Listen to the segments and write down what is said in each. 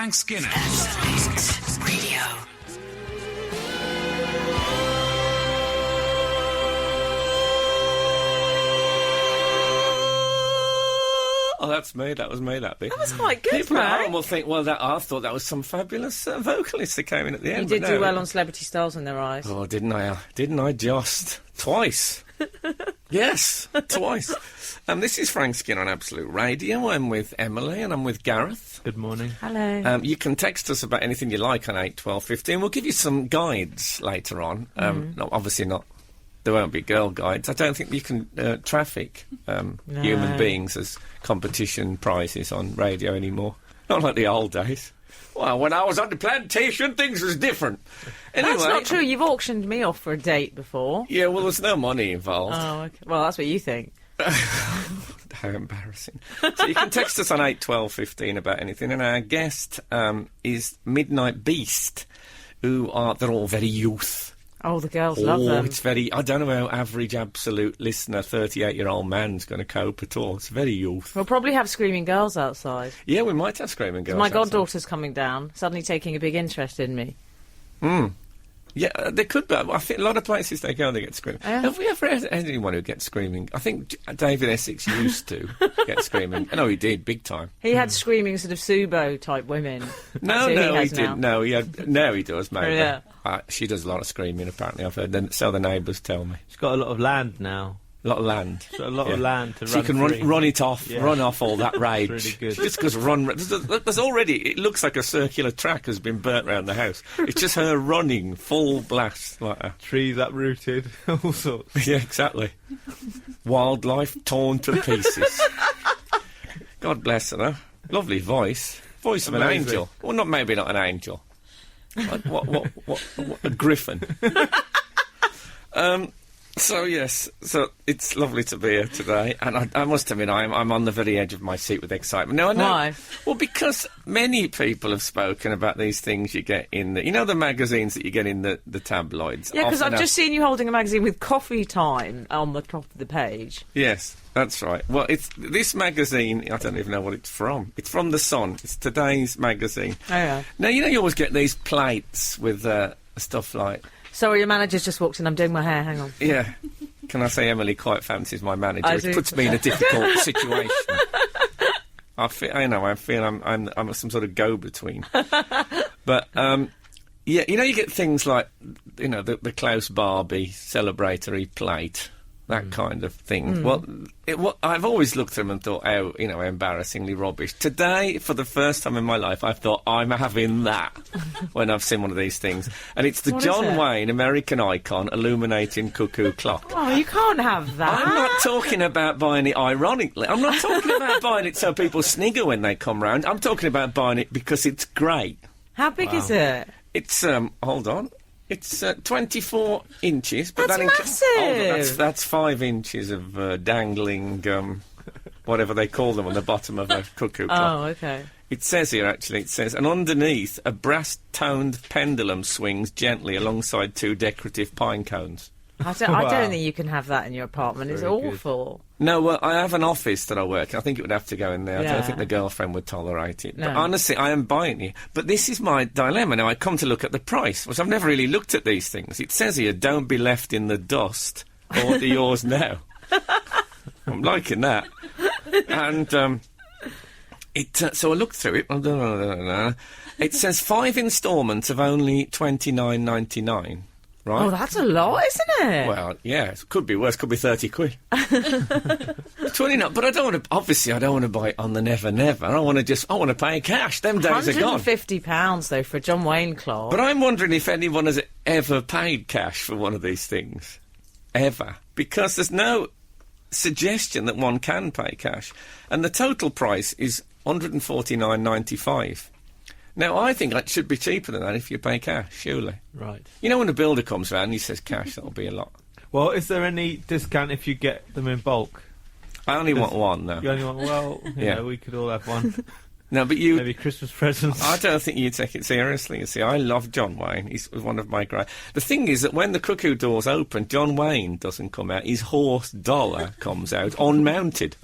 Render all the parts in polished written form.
Frank Skinner. Absolute Radio. Oh, that's me. That was me, that bit. That was quite good, People at Frank. home will think, well, I thought that was some fabulous vocalist that came in at the end. You did but do no. well on Celebrity Stars in Their Eyes. Oh, didn't I? Didn't I just? Twice. Yes, twice. This is Frank Skinner on Absolute Radio. I'm with Emily and I'm with Gareth. Good morning. Hello. You can text us about anything you like on 8 12 15. We'll give you some guides later on. No, obviously not. There won't be girl guides. I don't think you can traffic human beings as competition prizes on radio anymore. Not like the old days. Well, when I was on the plantation, things was different. Anyway, That's not true. You've auctioned me off for a date before. Yeah, well, there's no money involved. Oh, okay. Well, that's what you think. How embarrassing. So you can text us on 8 12 15 about anything. And our guest is Midnight Beast, they're all very youth. Oh, the girls love them. It's very... I don't know how average absolute listener, 38-year-old man's going to cope at all. It's very youth. We'll probably have screaming girls outside. Yeah, we might have screaming girls My outside. goddaughter's coming down, suddenly taking a big interest in me. Yeah, they could be. I think a lot of places they go, they get screaming. Yeah. Have we ever had anyone who gets screaming? I think David Essex used to get screaming. No, he did, big time. He had screaming sort of Subo-type women. No, That's who he has now. didn't. No, now he does, maybe. Yeah. She does a lot of screaming, apparently. I've heard. So the neighbours tell me. She's got a lot of land now. A lot of land. She's got a lot of land to so run you can free. run it off, Yeah. run off all that rage. Really good. Just because there's already, it looks like a circular track has been burnt around the house. It's just her running full blast like that. Trees uprooted, all sorts. Yeah, exactly. Wildlife torn to pieces. God bless her. Lovely voice. Voice of an Amazing. angel. Well, maybe not an angel. What a griffin. So yes, so it's lovely to be here today, and I must admit I'm on the very edge of my seat with excitement. No, I know. Why? Well, because many people have spoken about these things you get in the magazines that you get in the tabloids. Yeah, because Often I've just seen you holding a magazine with coffee time on the top of the page. Yes, that's right. Well, it's this magazine. I don't even know what it's from. It's from The Sun. It's today's magazine. Oh, yeah. Now you always get these plates with stuff like. Sorry, your manager's just walked in. I'm doing my hair. Hang on. Yeah. Can I say Emily quite fancies my manager? I It do. puts me in a difficult situation. I feel I'm some sort of go-between. But, yeah, you get things like, the Klaus Barbie celebratory plate, that kind of thing. Well, I've always looked at them and thought, how embarrassingly rubbish. Today, for the first time in my life, I thought, I'm having that when I've seen one of these things. And it's the What is John it? Wayne American Icon illuminating cuckoo clock. Oh, you can't have that. I'm not talking about buying it ironically. I'm not talking about buying it so people snigger when they come round. I'm talking about buying it because it's great. How big is it? It's, hold on. It's 24 inches. But That's that massive. Hold on, that's 5 inches of dangling, whatever they call them on the bottom of a cuckoo clock. Oh, okay. It says here, actually, and underneath, a brass-toned pendulum swings gently alongside 2 decorative pine cones. I don't Wow. think you can have that in your apartment. It's Very good. awful. No, well, I have an office that I work in. I think it would have to go in there. I Yeah. don't think the girlfriend would tolerate it. But No. honestly, I am buying it. But this is my dilemma. Now, I come to look at the price, which I've never really looked at these things. It says here, don't be left in the dust. Order yours now. I'm liking that. And so I looked through it. It says 5 instalments of only $29.99. Right? Oh, that's a lot, isn't it? Well, yeah, it could be worse. Could be 30 quid. 29, but I don't want to. Obviously, I don't want to buy it on the never. I want to pay cash. Them days are gone. £150 though for a John Wayne clock. But I'm wondering if anyone has ever paid cash for one of these things, ever, because there's no suggestion that one can pay cash, and the total price is $149.95. Now, I think that should be cheaper than that if you pay cash, surely. Right. You know, when a builder comes round and he says cash, that'll be a lot. Well, is there any discount if you get them in bulk? I only want one, though. You only want, Yeah. we could all have one. No, but you... Maybe Christmas presents. I don't think you take it seriously. You see, I love John Wayne. He's one of my great... The thing is that when the cuckoo doors open, John Wayne doesn't come out. His horse Dollar comes out, unmounted.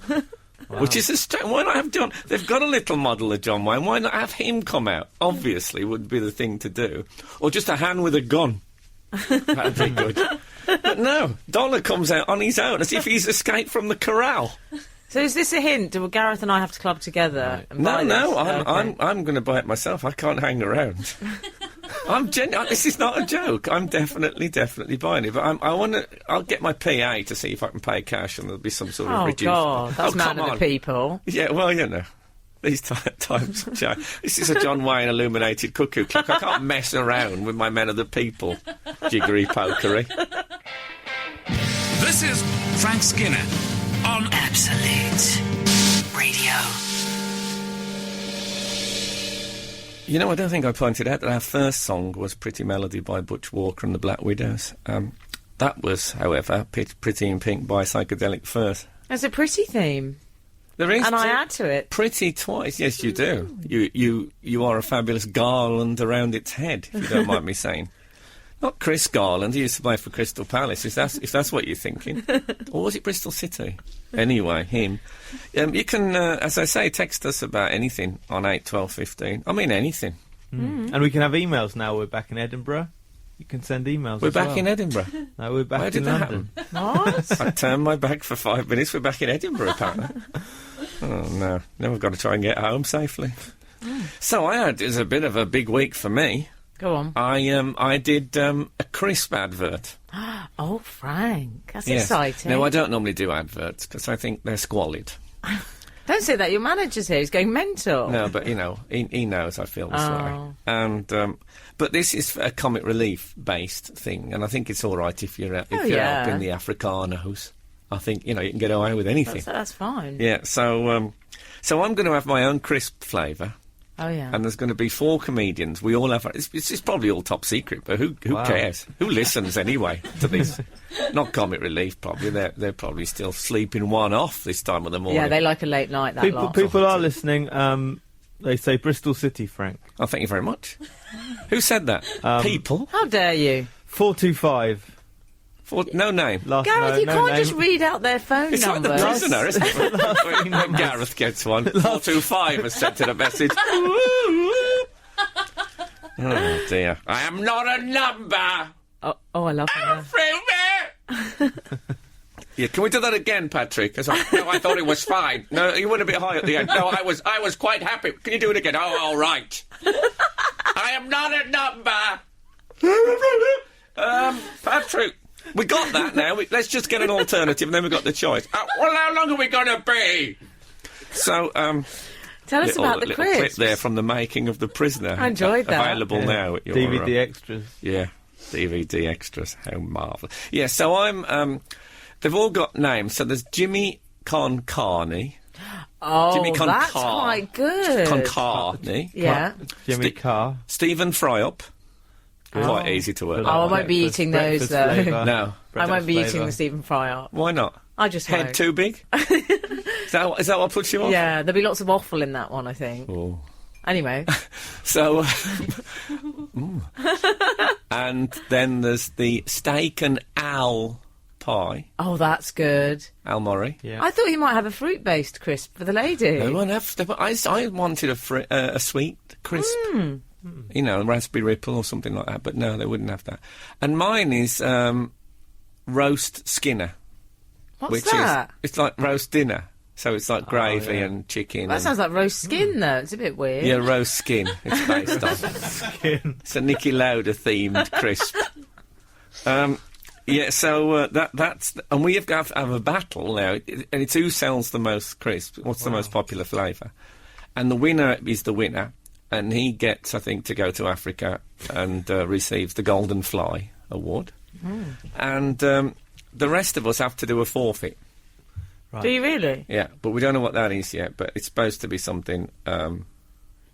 Which is why not have John? They've got a little model of John Wayne. Why not have him come out? Obviously, would be the thing to do, or just a hand with a gun. That'd be good. But no, Dollar comes out on his own as if he's escaped from the corral. So is this a hint? Do Gareth and I have to club together? And buy this? I'm going to buy it myself. I can't hang around. This is not a joke. I'm definitely buying it. But I'll get my PA to see if I can pay cash, and there'll be some sort of reduced. Oh God, that's man of the people. Yeah, well, these times change. This is a John Wayne illuminated cuckoo clock. I can't mess around with my men of the people jiggery pokery. This is Frank Skinner on Absolute Radio. I don't think I pointed out that our first song was Pretty Melody by Butch Walker and the Black Widows. That was, however, Pretty in Pink by Psychedelic Furs. There's a pretty theme. There is. And I add to it. Pretty twice. Yes, you do. You are a fabulous garland around its head, if you don't mind me saying. Not Chris Garland, he used to play for Crystal Palace, if that's what you're thinking. Or was it Bristol City? Anyway, him. You can, as I say, text us about anything on 8, 12, 15. I mean, anything. And we can have emails now. We're back in Edinburgh. You can send emails. We're back in Edinburgh. No, we're back Where in did that London. happen? What? I turned my back for 5 minutes. We're back in Edinburgh, apparently. Oh, no. Now we've got to try and get home safely. So it was a bit of a big week for me. Go on. I did a crisp advert. Oh, Frank, that's Yes. exciting. No, I don't normally do adverts because I think they're squalid. Don't say that. Your manager's here. He's going mental. No, but he knows I feel this way. And but this is a comic relief based thing, and I think it's all right if you're helping the Africanos. I think you can get away with anything. That's fine. Yeah. So I'm going to have my own crisp flavour. Oh yeah. And there's going to be 4 comedians. We all have. It's probably all top secret, but who cares? Who listens anyway to this? Not comic relief, probably. They're probably still sleeping one off this time of the morning. Yeah, they like a late night. That lot. People are listening. They say Bristol City, Frank. Oh, thank you very much. Who said that? People. How dare you? 425. No name. Gareth, you can't just read out their phone It's like numbers. the prisoner, isn't it? Gareth gets one. 425 has sent in a message. Oh dear. I am not a number. Oh, I love her. Yeah, can we do that again, Patrick? No, I thought it was fine. No, you went a bit high at the end. No, I was quite happy. Can you do it again? Oh, all right. I am not a number. Patrick. We got that now. Let's just get an alternative, and then we've got the choice. Well, how long are we going to be? So, tell us about the little clip crisps. there from the making of The Prisoner. I enjoyed that. Available now at your DVD extras. Yeah, DVD extras. How marvellous. Yeah, so I'm. They've all got names. So there's Jimmy Concarney. Oh, Jimmy that's quite good. Concarney. Yeah. Jimmy Carr. Stephen Fryup. Quite easy to work. Oh, I won't be eating those, though. Flavour. No. I won't be flavour. eating the Stephen Fry up. Why not? I just Head won't. too big? Is that what puts you off? Yeah, there'll be lots of waffle in that one, I think. Oh. Anyway. So, and then there's the steak and al pie. Oh, that's good. Al Murray. Yeah. I thought you might have a fruit-based crisp for the lady. No one have. I wanted a sweet crisp. Raspberry Ripple or something like that. But no, they wouldn't have that. And mine is roast Skinner. What's that? It's like roast dinner. So it's like gravy and chicken. That sounds like roast skin, though. It's a bit weird. Yeah, roast skin. It's based on. Skin. It's a Nicky Lauda themed crisp. Yeah, so that's and we have to have a battle now, and it's who sells the most crisps. What's the most popular flavour? And the winner is the winner, and he gets, I think, to go to Africa and receives the Golden Fly Award. And the rest of us have to do a forfeit. Right. Do you really? Yeah, but we don't know what that is yet. But it's supposed to be something. Jimmy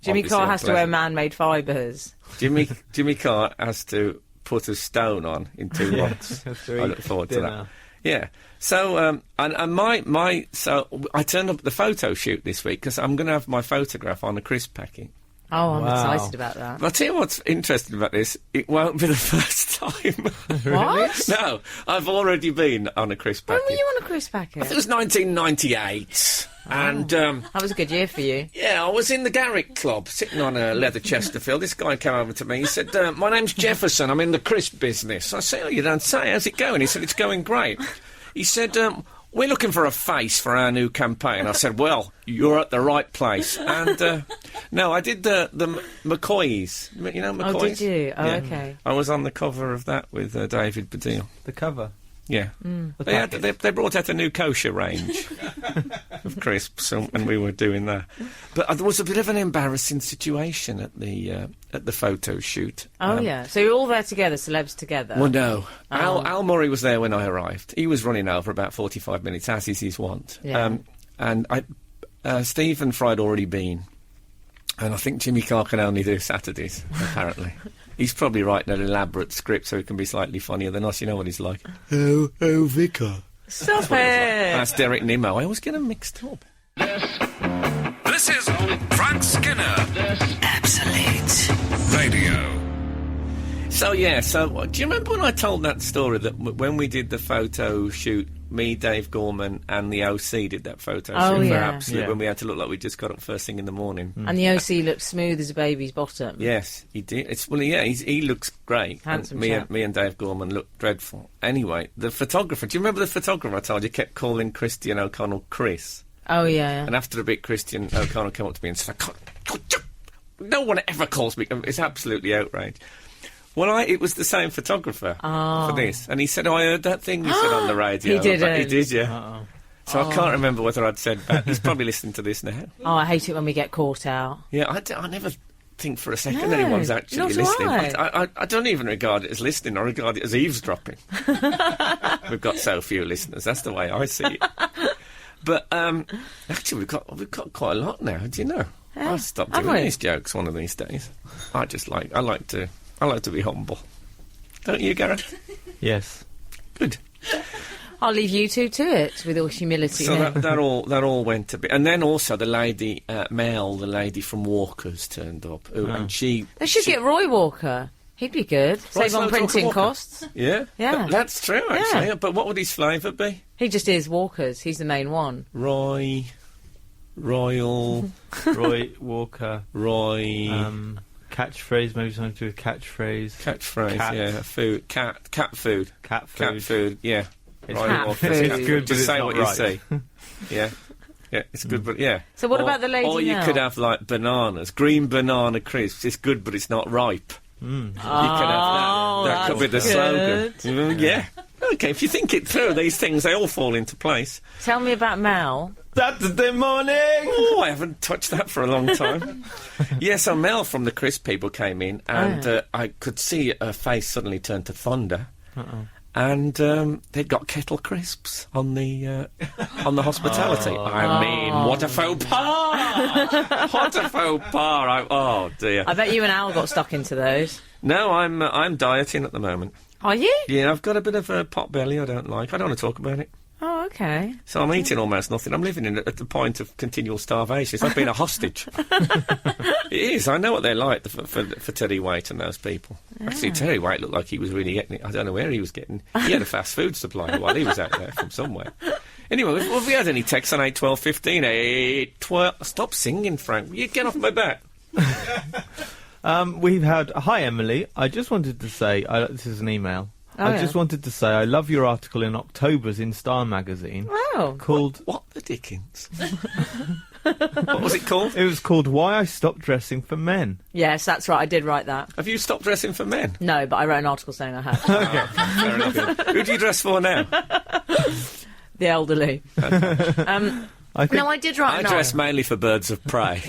obviously Carr has to wear unpleasant. man-made fibres. Jimmy Carr has to put a stone on in 2 months. That's I very look forward to dinner. that. Yeah. So and so I turned up at the photo shoot this week because I'm going to have my photograph on a crisp packet. Oh, I'm Wow. excited about that. But I'll tell you what's interesting about this. It won't be the first time. What? No, I've already been on a crisp When packet. were you on a crisp packet? I think it was 1998. And That was a good year for you. yeah, I was in the Gareth Club, sitting on a leather Chesterfield. This guy came over to me. He said, "My name's Jefferson. I'm in the crisp business." I said, "Oh, you don't say. How's it going?" He said, "It's going great." He said, "We're looking for a face for our new campaign." I said, "Well, you're at the right place." And no, I did the McCoys. You know McCoys? Oh, did you? Oh, Yeah. okay. I was on the cover of that with David Baddiel. The cover. Yeah. They brought out a new kosher range of crisps, and we were doing that. But there was a bit of an embarrassing situation at the photo shoot. Oh, yeah. So you're all there together, celebs together. Well, no. Al Murray was there when I arrived. He was running over about 45 minutes, as is his wont. Yeah. And Stephen Fry had already been. And I think Jimmy Carr can only do Saturdays, apparently. He's probably writing an elaborate script so he can be slightly funnier than us. You know what he's like. Oh, Vicar. Stop it! That's Derek Nimmo. I always get them mixed up. This is Frank Skinner. Absolute Radio. So, do you remember when I told that story that when we did the photo shoot, me, Dave Gorman, and the OC did that photo shoot for yeah. Absolute, Yeah. when we had to look like we just got up first thing in the morning? And the OC looked smooth as a baby's bottom. Yes, he did. He looks great. Handsome and chap. me and Dave Gorman looked dreadful. Anyway, the photographer, do you remember the photographer I told you kept calling Christian O'Connell Chris? Oh, yeah. And after a bit, Christian O'Connell came up to me and said, "No one ever calls me." It's absolutely outraged. Well, it was the same photographer for this. And he said, "Oh, I heard that thing you said on the radio." He didn't. He did, yeah. Uh-oh. So I can't remember whether I'd said that. He's probably listening to this now. Oh, I hate it when we get caught out. Yeah, I never think for a second No, anyone's actually not do listening. I. I don't even regard it as listening. I regard it as eavesdropping. We've got so few listeners. That's the way I see it. But actually, we've got quite a lot now. Do you know? I'll stop have doing we? these jokes one of these days. I like to be humble. Don't you, Gareth? Yes. Good. I'll leave you two to it with all humility. So here. that all went a bit, and then also the lady Mel, the lady from Walker's, turned up, and she. They should get Roy Walker. He'd be good. Save so on Walker printing Walker. costs. Yeah, Yeah. that's true actually. Yeah. But what would his flavour be? He just is Walker's. He's the main one. Roy, Royal, Roy Walker. Roy. Catchphrase, maybe something to do with catchphrase. Catchphrase, cat. yeah, food, cat food, Cat food. cat food, yeah. It's Roy cat Walker's food. cat It's good, but Just it's say not what right. you see. Yeah, it's good, but yeah. So what about the lady Or you now? could have like bananas, green banana crisps. It's good, but it's not ripe. You could have that. That could be the slogan. Yeah. Okay, if you think it through, these things they all fall into place. Tell me about Mel. Saturday morning! Oh, I haven't touched that for a long time. Yeah, so Mel from the Crisp people came in, and I could see her face suddenly turn to thunder. And they'd got kettle crisps on the hospitality. I mean, what a faux pas! What a faux pas! Oh dear. I bet you and Al got stuck into those. No, I'm dieting at the moment. Are you? Yeah, I've got a bit of a pot belly. I don't like. I don't want to talk about it. Oh, okay. So I'm eating almost nothing. I'm living at the point of continual starvation. It's like being a hostage. It is. I know what they're like for Terry Waite and those people. Actually, Terry Waite looked like he was really getting it. I don't know where he was getting. He had a fast food supply while he was out there from somewhere. Anyway, have we had any texts on 8, 12, 15, 8, 12... Stop singing, Frank. You get off my back. We've had... Hi, Emily. I just wanted to say... this is an email. Oh, I just wanted to say I love your article in October's in Star magazine Wow. called... What the dickens? What was it called? It was called Why I Stopped Dressing for Men. Yes, that's right. I did write that. Have you stopped dressing for men? No, but I wrote an article saying I had. Fair enough. Who do you dress for now? The elderly. I think No, I did write I an dress article. mainly for birds of prey.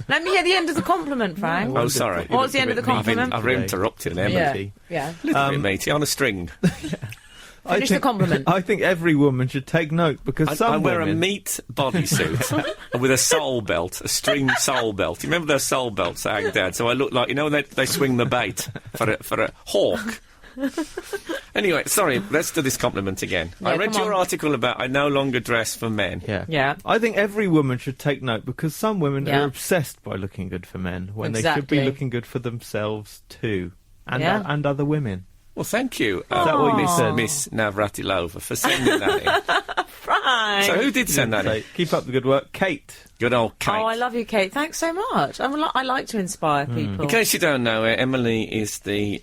Let me hear the end of the compliment, Frank. Oh, sorry. What's the end of the compliment? I've interrupted them. Yeah. Meaty. Yeah. A little bit meaty, on a string. Finish the compliment. I think every woman should take note because I some wear a women... meat bodysuit with a soul belt, a string soul belt. You remember those soul belts that hang down? So I look like, you know, when they swing the bait for a hawk. Anyway, sorry, let's do this compliment again. Yeah, I read come your on. article about I no longer dress for men. Yeah. Yeah. I think every woman should take note because some women Yeah. are obsessed by looking good for men when they should Exactly. be looking good for themselves too. And, Yeah. and other women. Well, thank you, that what you said? Miss Navratilova, for sending that in. Frank. So who did send that in? Keep up the good work. Kate. Good old Kate. Oh, I love you, Kate. Thanks so much. I like to inspire people. In case you don't know, Emily is the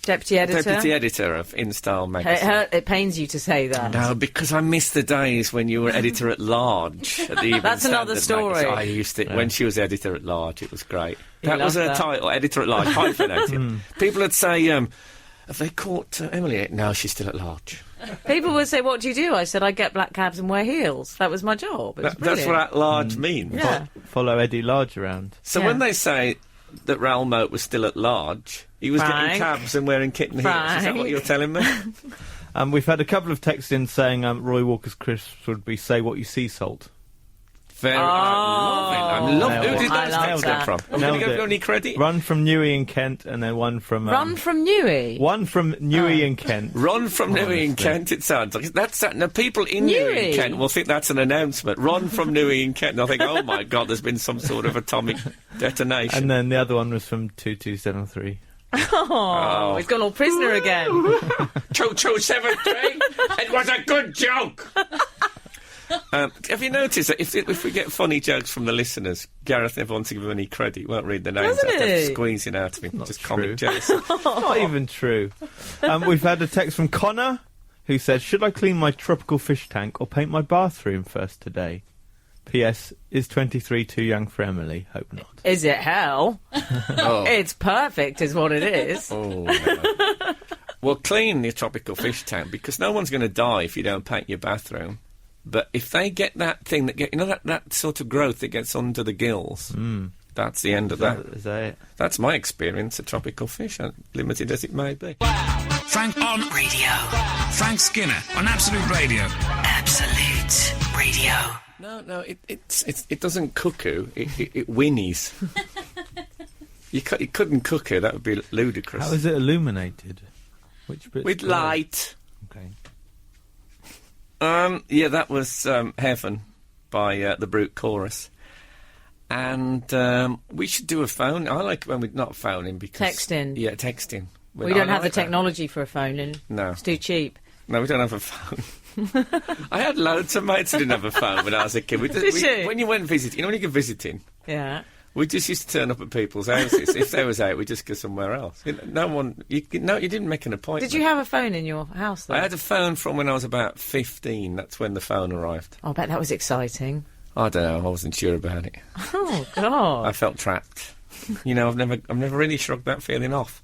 Deputy editor of InStyle magazine. It pains you to say that. No, because I miss the days when you were editor at large at the Evening That's another Standard story. magazine. I used it when she was editor at large. It was great. You That was her love that. title, editor at large, hyphenated. People would say, "Have they caught Emily yet?" No, she's still at large. People would say, "What do you do?" I said, "I get black cabs and wear heels." That was my job. It was That's what at large means. Yeah. Follow Eddie Large around. So Yeah. when they say that Raoul Moat was still at large, he was Frank. getting cabs and wearing kitten heels. Is that Frank. what you're telling me? We've had a couple of texts in saying Roy Walker's crisps would be "Say What You See" salt. Very. I'm loving it. Who did I those love texts that. come from? Are we going to Nailed give it. any credit? One from Newey in Kent, and then one from Run from Newey. one from Newey in Kent. Ron from Newey in Honestly. Kent, it sounds like. That's that. Now, people in Newey in Newey? Kent will think that's an announcement. Ron from Newey in Kent. And they'll think, oh my God, there's been some sort of atomic detonation. And then the other one was from 2273. Oh, he's gone all prisoner again. 2273. It was a good joke. Have you noticed that if we get funny jokes from the listeners, Gareth never wants to give them any credit. He won't read the names. Doesn't Have to he? squeezing out of him. Just comic true. jokes. Not even true. We've had a text from Connor, who says, "Should I clean my tropical fish tank or paint my bathroom first today? P.S. Is 23 too young for Emily? Hope not." Is it hell? Oh. It's perfect, is what it is. Oh, no. Well, clean your tropical fish tank, because no one's going to die if you don't paint your bathroom. But if they get that thing that sort of growth that gets under the gills, that's the end of that. Is that it? That's my experience of tropical fish, limited as it may be. Frank on radio. Frank Skinner on Absolute Radio. Absolute Radio. No, it doesn't cuckoo. It whinnies. You couldn't cuckoo. That would be ludicrous. How is it illuminated? Which bit? With light. Okay. Yeah, that was Heaven by the Brute Chorus. And we should do a phone. I like when we're not phoning because... Texting. Yeah, texting. We don't have the like that. technology for a phone in. No. It's too cheap. No, we don't have a phone. I had loads of mates who didn't have a phone when I was a kid. Did you? When you went visiting, when you go visiting, Yeah. we just used to turn up at people's houses. If they was out, we'd just go somewhere else. You didn't make an appointment. Did you have a phone in your house, though? I had a phone from when I was about 15. That's when the phone arrived. Oh, I bet that was exciting. I don't know. I wasn't sure about it. Oh, God. I felt trapped. I've never really shrugged that feeling off.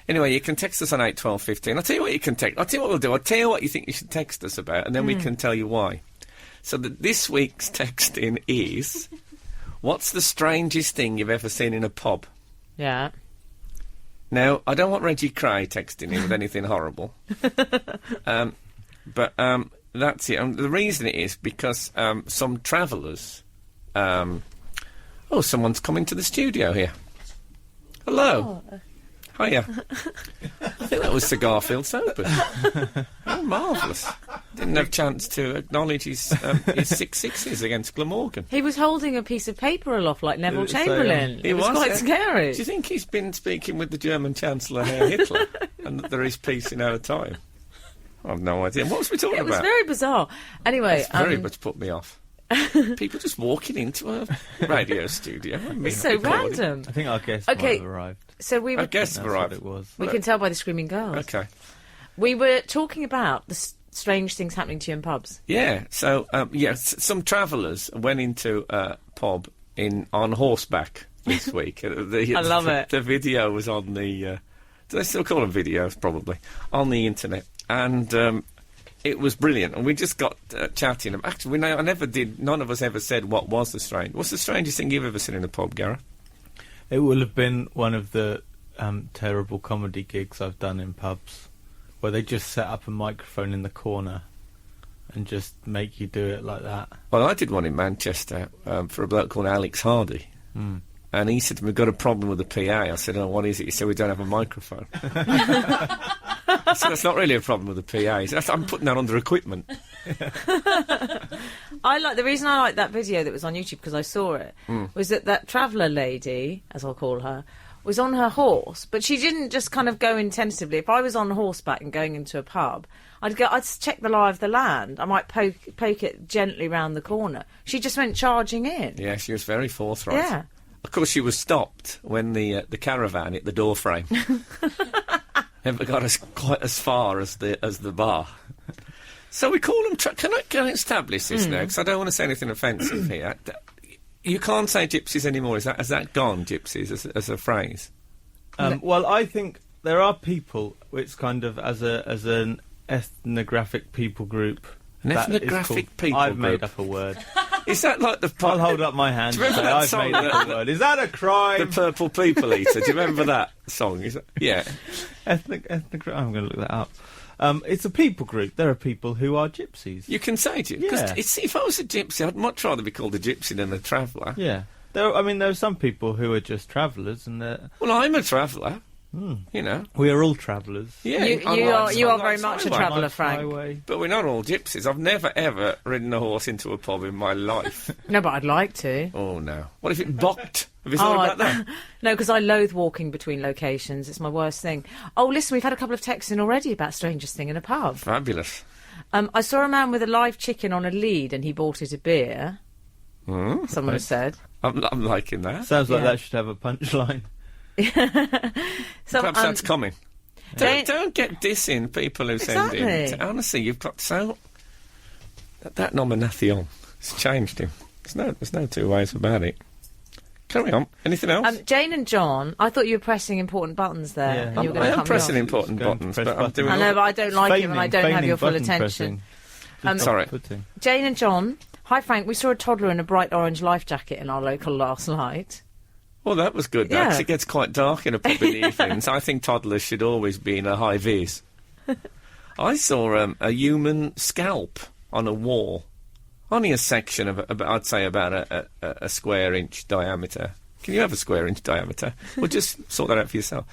Anyway, you can text us on 81215. I'll tell you what you can text. I'll tell you what we'll do. I'll tell you what you think you should text us about, and then we can tell you why. So this week's texting is, what's the strangest thing you've ever seen in a pub? Yeah. Now, I don't want Reggie Cray texting in with anything horrible. But that's it. The reason it is because some travellers... someone's coming to the studio here. Hello. Hiya. I think that was Sir Garfield Soper. Oh, marvellous. Didn't have a chance to acknowledge his 6-6s against Glamorgan. He was holding a piece of paper aloft like Neville So, Chamberlain. He It was quite yeah. scary. Do you think he's been speaking with the German Chancellor Herr Hitler and that there is peace in our time? I have no idea. What was we talking It was about? very bizarre. Anyway, It's very much put me off. People just walking into a radio studio. it's so random. I think our guest Okay. might have arrived. So we I were, guess That's arrived. what it was. we can tell by the screaming girls. Okay. We were talking about the strange things happening to you in pubs. Yeah. So, some travellers went into a pub on horseback this week. I love it. The video was on the... do they still call them videos? Probably. On the internet. And it was brilliant. And we just got chatting. Actually, none of us ever said what was the strange... What's the strangest thing you've ever seen in a pub, Gareth? It will have been one of the terrible comedy gigs I've done in pubs, where they just set up a microphone in the corner and just make you do it like that. Well, I did one in Manchester for a bloke called Alex Hardy. And he said to me, we've got a problem with the PA. I said, oh, what is it? He said, we don't have a microphone. I said, that's not really a problem with the PA. He said, I'm putting that under equipment. The reason I liked that video that was on YouTube, because I saw it, was that traveller lady, as I'll call her, was on her horse, but she didn't just kind of go in tentatively. If I was on horseback and going into a pub, I'd check the lie of the land. I might poke it gently round the corner. She just went charging in. Yeah, she was very forthright. Yeah. Of course, she was stopped when the caravan hit the door frame. Never got quite as far as the bar. So we call them... can I establish this now? Because I don't want to say anything offensive here. You can't say gypsies anymore. Has that gone, gypsies, as a phrase? Well, I think there are people, which kind of as an ethnographic people group. An ethnographic people I've group? made up a word. Is that like the... I'll hold up my hand Do you and say remember that I've song made up a word. Is that a crime? The Purple People Eater. Do you remember that song? Yeah. Ethnic. I'm going to look that up. It's a people group. There are people who are gypsies. You can say gypsy. Yeah. Because if I was a gypsy, I'd much rather be called a gypsy than a traveller. Yeah. There are some people who are just travellers, and Well, I'm a traveller. You know. we are all travellers. Yeah, You are very much a traveller, Frank. Highway. But we're not all gypsies. I've never, ever ridden a horse into a pub in my life. No, but I'd like to. Oh, no. What if it bocked? Have you thought about that? No, because I loathe walking between locations. It's my worst thing. Oh, listen, we've had a couple of texts in already about strangest thing in a pub. Fabulous. I saw a man with a live chicken on a lead and he bought it a beer. Someone has said. I'm liking that. Sounds like Yeah. that should have a punchline. Perhaps that's coming. Jane- Don't get dissing people who send in. Exactly. Honestly, you've got so... That nomination has changed him. There's no two ways about it. Carry on. Anything else? Jane and John, I thought you were pressing important buttons there. Yeah. And you were going I to am cut me pressing off. important Going to buttons, press but I'm buttons. doing... I know, but I don't like it when I don't have your full Feigning attention. button pressing. Sorry. Putting. Jane and John, hi Frank, we saw a toddler in a bright orange life jacket in our local last night. Well, that was good, Yeah. because it gets quite dark in a pub in the evenings. I think toddlers should always be in a high-vis. I saw a human scalp on a wall. Only a section of, I'd say, about a square inch diameter. Can you have a square inch diameter? Well, just sort that out for yourself.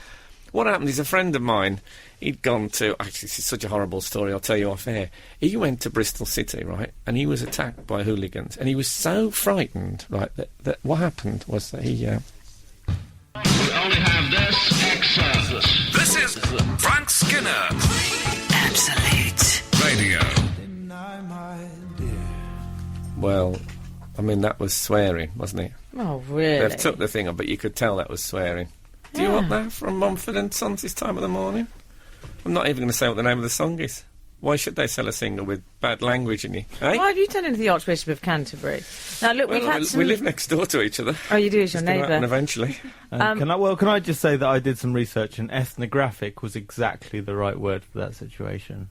What happened is a friend of mine, he'd gone to... Actually, this is such a horrible story, I'll tell you off air. He went to Bristol City, right, and he was attacked by hooligans. And he was so frightened, right, that what happened was that he... We only have this extra. This is Frank Skinner. Absolute Radio. Well, I mean, that was swearing, wasn't it? Oh, really? They've took the thing up, but you could tell that was swearing. Do you want that from Mumford and Sons this time of the morning? I'm not even going to say what the name of the song is. Why should they sell a single with bad language in it? Eh? Why have you turned into the Archbishop of Canterbury? Now, look, we've had some... we live next door to each other. Oh, you do, as your It's gonna happen neighbour. eventually. Can I just say that I did some research, and ethnographic was exactly the right word for that situation.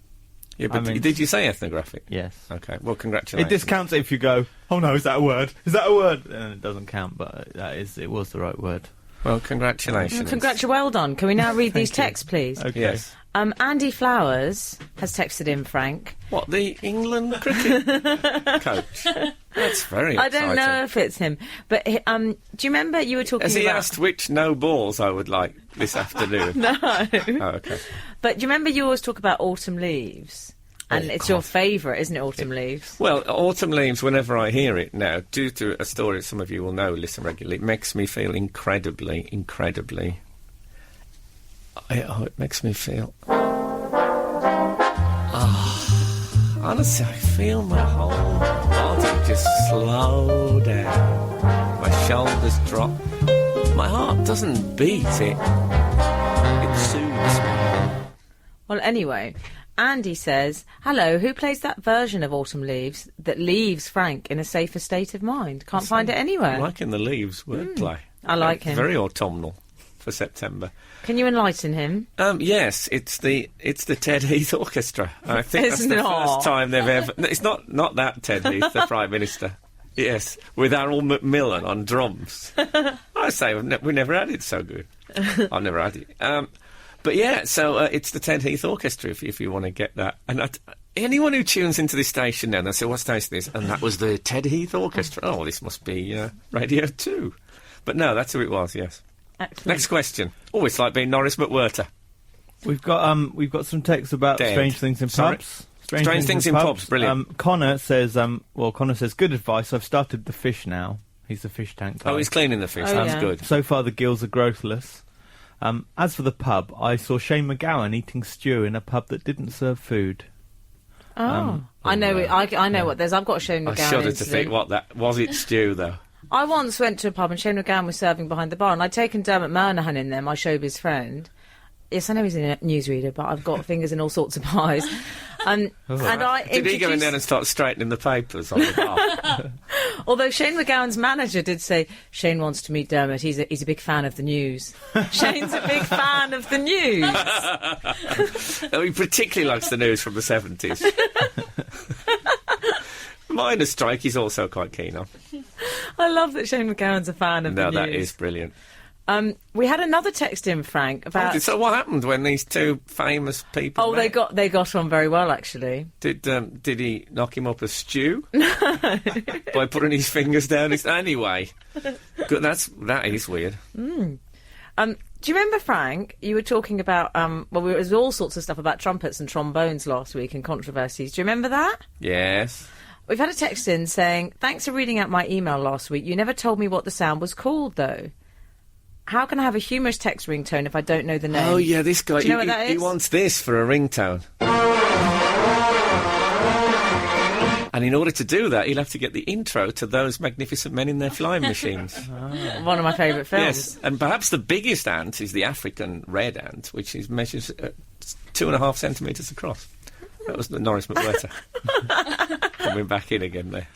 Yeah, but I mean- did you say ethnographic? Yes. Okay, well, congratulations. It discounts it if you go, oh no, is that a word? Is that a word? And it doesn't count, but it was the right word. Well, congratulations. Well done. Can we now read these Thank you. texts, please? Okay. Yes. Andy Flowers has texted in, Frank. What, the England cricket coach? That's very I exciting. don't know if it's him, but do you remember you were talking Has he about... asked which no balls I would like this afternoon? No. Oh, okay. But do you remember you always talk about autumn leaves? And Oh, it's God. your favourite, isn't it, autumn leaves? Well, autumn leaves, whenever I hear it now, due to a story some of you will know, listen regularly, it makes me feel incredibly... it makes me feel... Honestly, I feel my whole body just slow down. My shoulders drop. My heart doesn't beat, it soothes me. Well, anyway, Andy says, hello, who plays that version of Autumn Leaves that leaves Frank in a safer state of mind? Can't find it anywhere. I'm liking the leaves wordplay. I like him. Very autumnal for September. Can you enlighten him? Yes, it's the Ted Heath Orchestra. I think It's that's the not. first time they've ever... No, it's not that Ted Heath, the Prime Minister. Yes, with Harold Macmillan on drums. I say we never had it so good. I've never had it. But yeah, so it's the Ted Heath Orchestra, if you want to get that. And anyone who tunes into this station now, they'll say, what station is this? And that was the Ted Heath Orchestra. Oh, this must be Radio 2. But no, that's who it was, yes. Excellent. Next question. Oh, it's like being Norris McWhirter. We've got some texts about Dead. strange things in Sorry. pubs. Strange things in pubs, brilliant. Connor says, good advice. I've started the fish now. He's the fish tank guy. Oh, he's cleaning the fish. Oh, That's yeah. good. So far, the gills are growthless. As for the pub, I saw Shane McGowan eating stew in a pub that didn't serve food. I know. I know what there's. I've got a Shane I McGowan shudder to incident. think what that was. It stew though. I once went to a pub and Shane McGowan was serving behind the bar, and I'd taken Dermot Murnahan in there, my showbiz friend. Yes, I know he's a newsreader, but I've got fingers in all sorts of pies. And I Did he go in there and start straightening the papers on the bar? Although Shane McGowan's manager did say Shane wants to meet Dermot. He's a big fan of the news. Shane's a big fan of the news. He particularly likes the news from the 70s. Minor Strike, he's also quite keen on. I love that Shane McGowan's a fan of the news. No, that is brilliant. We had another text in, Frank, about... So what happened when these two famous people Oh, met? they got on very well, actually. Did he knock him up a stew? No. By putting his fingers down his... Anyway. Good, that is weird. Do you remember, Frank, you were talking about... there was all sorts of stuff about trumpets and trombones last week and controversies. Do you remember that? Yes. We've had a text in saying, thanks for reading out my email last week. You never told me what the sound was called, though. How can I have a humorous text ringtone if I don't know the name? Oh, yeah, this guy... Do you know what that he is? wants this for a ringtone. And in order to do that, he'll have to get the intro to Those Magnificent Men in Their Flying Machines. One of my favourite films. Yes, and perhaps the biggest ant is the African red ant, which measures 2.5 centimetres across. That was the Norris McWhirter. Coming back in again there.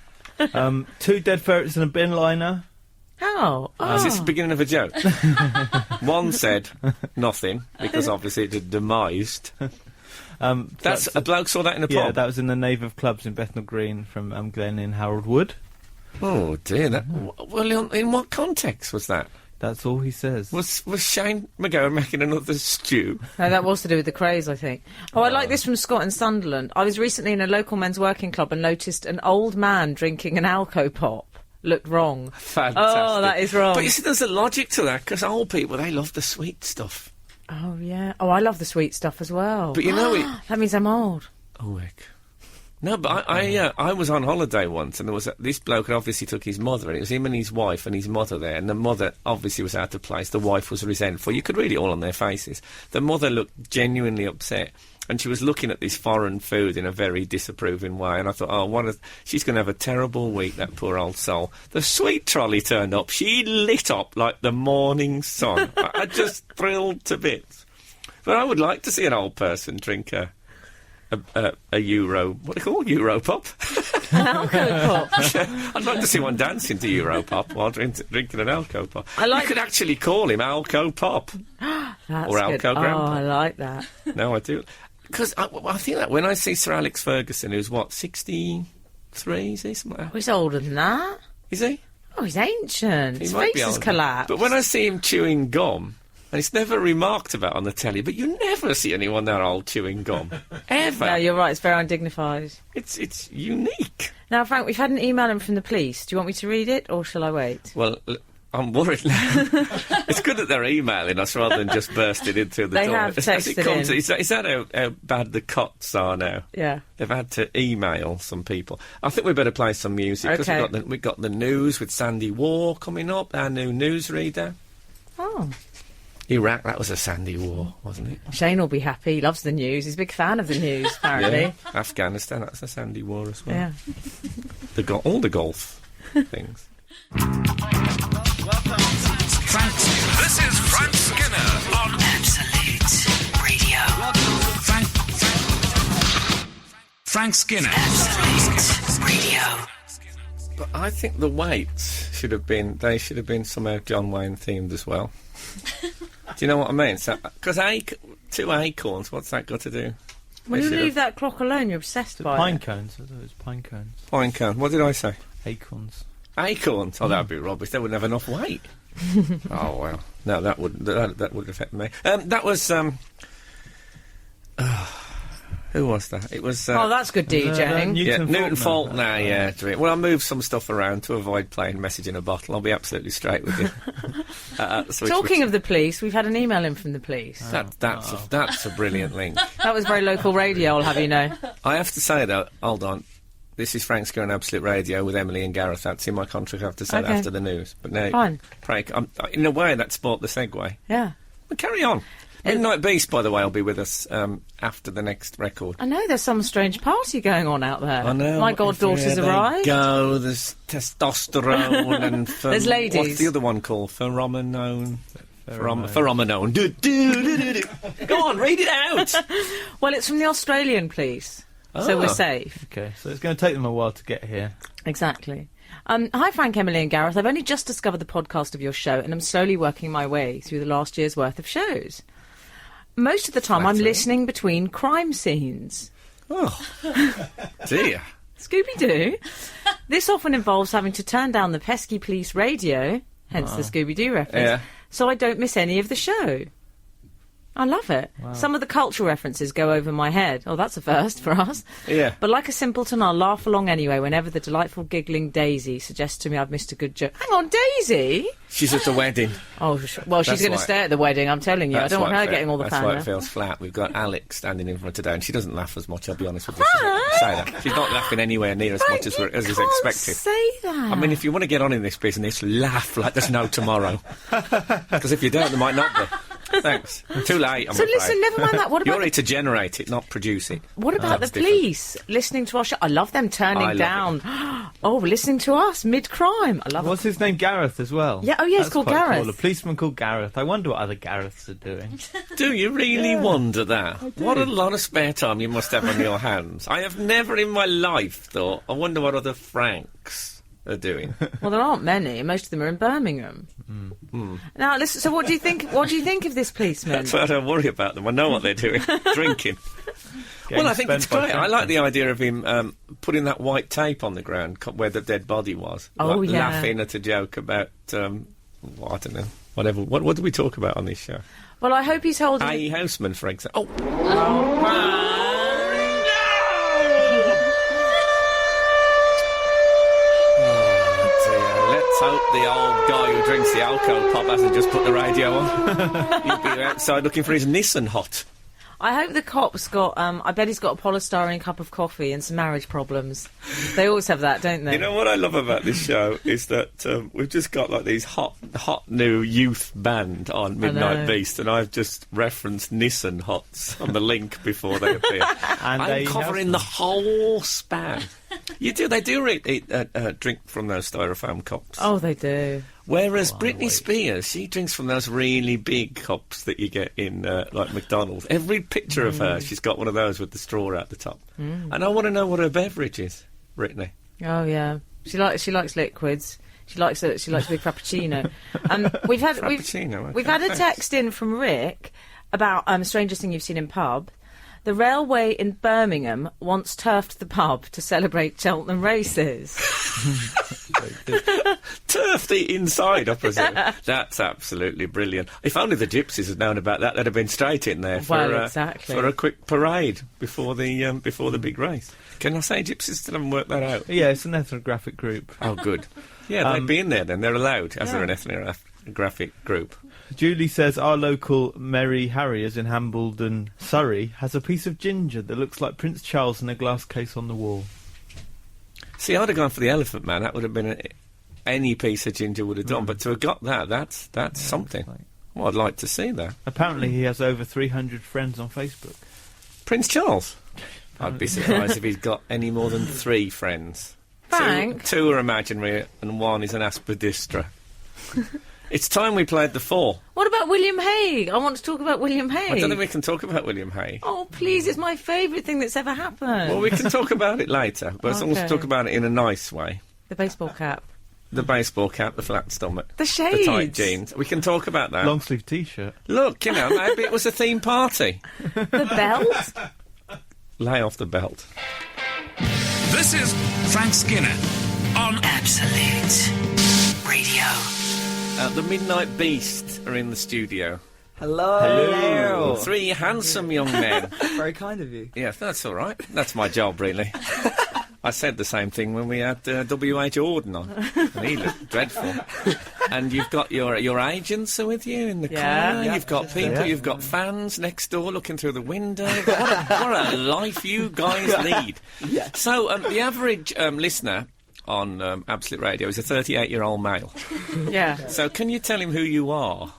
2 dead ferrets in a bin liner. Oh. Is this the beginning of a joke? One said nothing, because obviously it had demised. That's a bloke saw that in a pub? Yeah, that was in the Nave of Clubs in Bethnal Green from Glen in Harold Wood. Oh, dear. Well, in what context was that? That's all he says. Was Shane McGowan making another stew? No, that was to do with the craze, I think. Oh, I like this from Scott in Sunderland. I was recently in a local men's working club and noticed an old man drinking an Alco Pop. Looked wrong. Fantastic. Oh, that is wrong. But you see, there's a logic to that, because old people, they love the sweet stuff. Oh, yeah. Oh, I love the sweet stuff as well. But you know it... That means I'm old. Oh, heck. No, but I was on holiday once, and there was this bloke who obviously took his mother, and it was him and his wife and his mother there, and the mother obviously was out of place. The wife was resentful. You could read it all on their faces. The mother looked genuinely upset, and she was looking at this foreign food in a very disapproving way, and I thought, she's going to have a terrible week, that poor old soul. The sweet trolley turned up. She lit up like the morning sun. I just thrilled to bits. But I would like to see an old person drink a Euro... What do you call it? Europop? An Alco Pop. I'd like to see one dancing to Europop while drinking an Alco Pop. like- You could actually call him Alco Pop. That's Or good. Alco Grandpa. Oh, I like that. No, I do. Because I think that when I see Sir Alex Ferguson, who's, 63, is he? Something like Oh, that? he's older than that. Is he? Oh, he's ancient. He His might face be has older. collapsed. But when I see him chewing gum, and it's never remarked about on the telly, but you never see anyone that old chewing gum. Ever. No, you're right. It's very undignified. It's unique. Now, Frank, we've had an email in from the police. Do you want me to read it, or shall I wait? Well, I'm worried now. It's good that they're emailing us rather than just bursting in through the They door. have As it texted comes, in. Is that how bad the cots are now? Yeah. They've had to email some people. I think we better play some music, because Okay. we've got the news with Sandy War coming up, our new newsreader. Oh. Iraq, that was a Sandy War, wasn't it? Shane will be happy. He loves the news. He's a big fan of the news, apparently. Afghanistan, that's a Sandy War as well. Yeah. All the golf things. This is Frank Skinner on Absolute Radio. Frank Skinner. Absolute Radio. But I think the weights should have been somehow John Wayne themed as well. Do you know what I mean? Because 2 acorns, what's that got to do? When They you should leave that clock alone, you're obsessed by Pine it. cones. I thought it was pine cones. Pine cone. What did I say? Acorns. Acorns. Oh, that'd be rubbish. They wouldn't have enough weight. Oh well. No, that would affect me. That was who was that? It was. Oh, that's good DJing. Newton Faulkner. Yeah. Well, I moved some stuff around to avoid playing message in a bottle. I'll be absolutely straight with you. Talking of the police, we've had an email in from the police. That's a brilliant link. That was very local radio, I'll have you know. I have to say though, hold on. This is Frank Skinner on Absolute Radio with Emily and Gareth. That's in my contract. I have to say that Okay. after the news. But now, Fine. Frank, in a way, that sport the segue. Yeah. Well, carry on. Midnight Beast, by the way, will be with us after the next record. I know there's some strange party going on out there. I know. My goddaughter's arrived. Go. There's testosterone and there's ladies. What's the other one called? Pheromonone. Pheromonone. Do, do, do, do, do. Go on, read it out. Well, it's from the Australian police, so we're safe. Okay, so it's going to take them a while to get here. Exactly. Hi, Frank, Emily and Gareth. I've only just discovered the podcast of your show and I'm slowly working my way through the last year's worth of shows. Most of the time I'm listening between crime scenes. Oh, dear. Scooby-Doo. This often involves having to turn down the pesky police radio, hence the Scooby-Doo reference, so I don't miss any of the show. I love it. Wow. Some of the cultural references go over my head. Oh, that's a first for us. Yeah. But like a simpleton, I'll laugh along anyway whenever the delightful giggling Daisy suggests to me I've missed a good joke. Hang on, Daisy? She's at the wedding. Oh, well, she's going to stay at the wedding, I'm telling you. I don't want her getting all the That's fanfare. why it feels flat. We've got Alex standing in front today, and she doesn't laugh as much, I'll be honest with you. Say that. She's not laughing anywhere near as much as is expected. Say that. I mean, if you want to get on in this business, laugh like there's no tomorrow. Because if you don't, there might not be. Thanks. Too late, I'm So afraid. listen, never mind that. What about You're here to generate it, not produce it. What about the That's different. police listening to our show? I love them I turning love down. Oh, listening to us mid-crime. I love What's it. his name? Gareth as well. Yeah, oh yeah, That's it's called quite Gareth. Cool. A policeman called Gareth. I wonder what other Gareths are doing. Do you really wonder that? What a lot of spare time you must have on your hands. I have never in my life thought, I wonder what other Franks are doing. Well, there aren't many. Most of them are in Birmingham. Now, listen. So, what do you think? What do you think of this policeman? That's why I don't worry about them. I know what they're doing. Drinking. Well, I think it's great. I like the idea of him putting that white tape on the ground where the dead body was. Oh, like, yeah. Laughing at a joke about, well, I don't know, whatever. What do we talk about on this show? Well, I hope he's holding. A. Houseman, for example. Oh! Let's hope the old guy who drinks the alcohol pop hasn't just put the radio on. He'd be outside looking for his Nissan Hot. I hope the cop's got. I bet he's got a polystyrene cup of coffee and some marriage problems. They always have that, don't they? You know what I love about this show is that we've just got like these hot new youth band on Midnight Beast, and I've just referenced Nissan Hots on the link before they appear. And I'm covering the whole span. You do. They do drink from those styrofoam cups. Oh, they do. Whereas Britney Spears, she drinks from those really big cups that you get in, like, McDonald's. Every picture of her, she's got one of those with the straw out the top. And I want to know what her beverage is, Britney. Oh yeah, she likes liquids. She likes a big frappuccino. We've had we've had a text in from Rick about strangest thing you've seen in pub. The railway in Birmingham once turfed the pub to celebrate Cheltenham races. Turf the inside, I presume. That's absolutely brilliant. If only the gypsies had known about that, they'd have been straight in there exactly. for a quick parade before the big race. Can I say gypsies still haven't worked that out? Yeah, it's an ethnographic group. Oh, good. Yeah, they'd be in there then. They're allowed, as they're an ethnographic group. Julie says our local Merry Harriers in Hambledon, Surrey, has a piece of ginger that looks like Prince Charles in a glass case on the wall. See, I'd have gone for the Elephant Man. That would have been any piece of ginger would have done. But to have got that's something. Well, I'd like to see that. Apparently, he has over 300 friends on Facebook. Prince Charles. I'd be surprised if he's got any more than 3 friends. Frank? Two are imaginary, and one is an aspidistra. It's time we played the 4. What about William Hague? I want to talk about William Hague. I don't think we can talk about William Hague. Oh, please, it's my favourite thing that's ever happened. Well, we can talk about it later, but as long as we talk about it in a nice way. The baseball cap. The baseball cap, the flat stomach. The shades. The tight jeans. We can talk about that. Long sleeve T-shirt. Look, maybe it was a theme party. The belt? Lay off the belt. This is Frank Skinner on Absolute Radio. The Midnight Beast are in the studio. Hello. 3 handsome young men. Very kind of you. Yes, that's all right. That's my job, really. I said the same thing when we had W.A. Jordan on. And he looked dreadful. And you've got your agents are with you in the corner. Yeah. You've got people, you've got fans next door looking through the window. What a life you guys lead. Yeah. So, the average listener on Absolute Radio is a 38-year-old male. Yeah. So can you tell him who you are?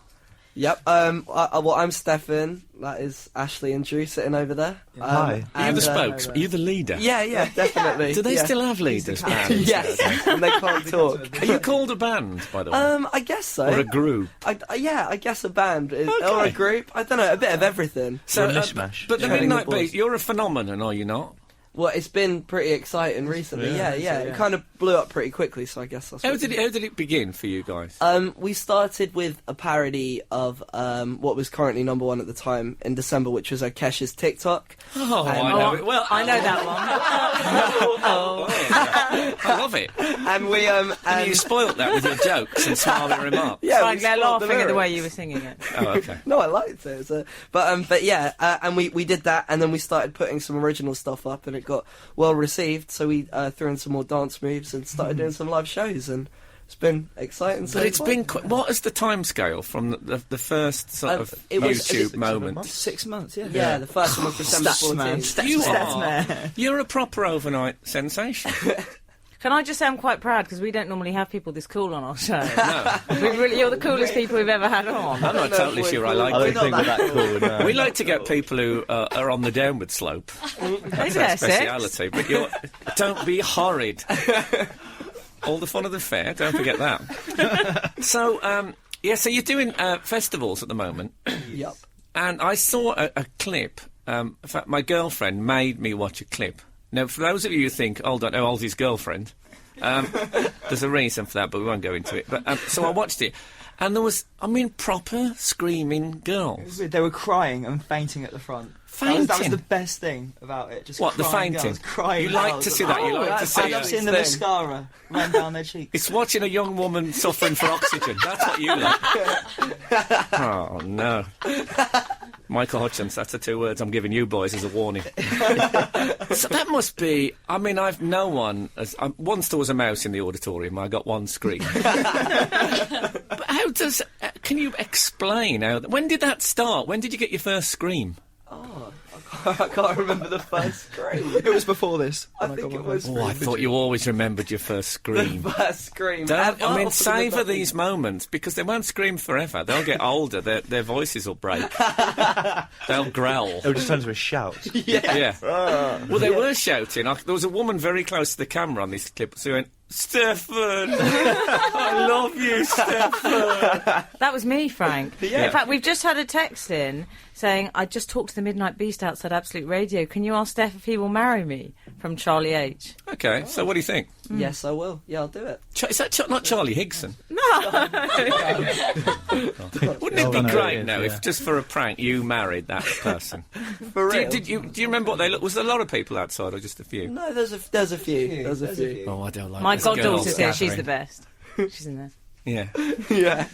Yep. Well, I'm Stefan. That is Ashley and Drew sitting over there. Hi. Are you the spokes? Are you the leader? Yeah, definitely. Do they yeah. still have leaders? Bands? Yes, and they can't talk. Are you called a band, by the way? I guess so. Or a group? I guess a band or Okay. a group. I don't know, a bit of everything. So, a mishmash. But the Turning Midnight the balls. Beast, you're a phenomenon, are you not? Well, it's been pretty exciting recently. Yeah. It kind of blew up pretty quickly, so I guess that's. How what did it begin for you guys? We started with a parody of what was currently number one at the time in December, which was Kesha's TikTok. Oh, I know it. Well, I know that one. I love it. And we And you spoilt that with your jokes and snarly remarks. yeah, Like, we they're spoiled laughing at the way lyrics. you were singing it. Oh, okay. No, I liked it. So, but yeah, and we did that, and then we started putting some original stuff up, and it got well received. So we threw in some more dance moves and started doing some live shows, and it's been exciting. So But it's far. been... What is the timescale from the first sort of it was- YouTube moment? 6 months. Yeah, the first one was December Stats, man. 14th. You That's are... me. You're a proper overnight sensation. Can I just say I'm quite proud because we don't normally have people this cool on our show. No. You're the coolest people we've ever had on. I'm not totally sure I like I it. don't think we're that cool. No. We like to get people who are on the downward slope. That's our speciality. But don't be horrid. All the fun of the fair. Don't forget that. So so you're doing festivals at the moment, Yep. and I saw a clip. In fact, my girlfriend made me watch a clip. Now, for those of you who think, "Oh, don't know old his girlfriend," there's a reason for that, but we won't go into it. But so I watched it, and there was, proper screaming girls. They were crying and fainting at the front. Fainting? That was the best thing about it. Just What, the crying fainting? girls, crying You like girls. to see that, you like to see I love it. seeing the mascara run down their cheeks. It's watching a young woman suffering for oxygen. That's what you like. Oh, no. Michael Hutchins, that's the 2 words I'm giving you boys as a warning. So that must be... I've no one... once there was a mouse in the auditorium, I got one scream. But how does... can you explain how... When did that start? When did you get your first scream? I can't remember the first scream. It was before this. I think it was. Oh, I thought you always remembered your first scream. First scream. Don't, ever. savour these moments, because they won't scream forever. They'll get older, their voices will break. They'll growl. It'll just turn into a shout. Yeah. Well, they were shouting. There was a woman very close to the camera on this clip, so she went, "Stefan! I love you, Stefan!" That was me, Frank. Yeah. In fact, we've just had a text in saying, "I just talked to the Midnight Beast outside Absolute Radio. Can you ask Steph if he will marry me?" From Charlie H. Okay, so what do you think? Yes, I will. Yeah, I'll do it. Is that not Charlie Higson? Wouldn't it be no, great it is, now yeah. if, just for a prank, you married that person? For real. Do you remember what they looked? Was there a lot of people outside, or just a few? No, there's a few. There's a few. Oh, I don't like My this girls goddaughter's here. She's gathering. the best. She's in there. Yeah. Yeah.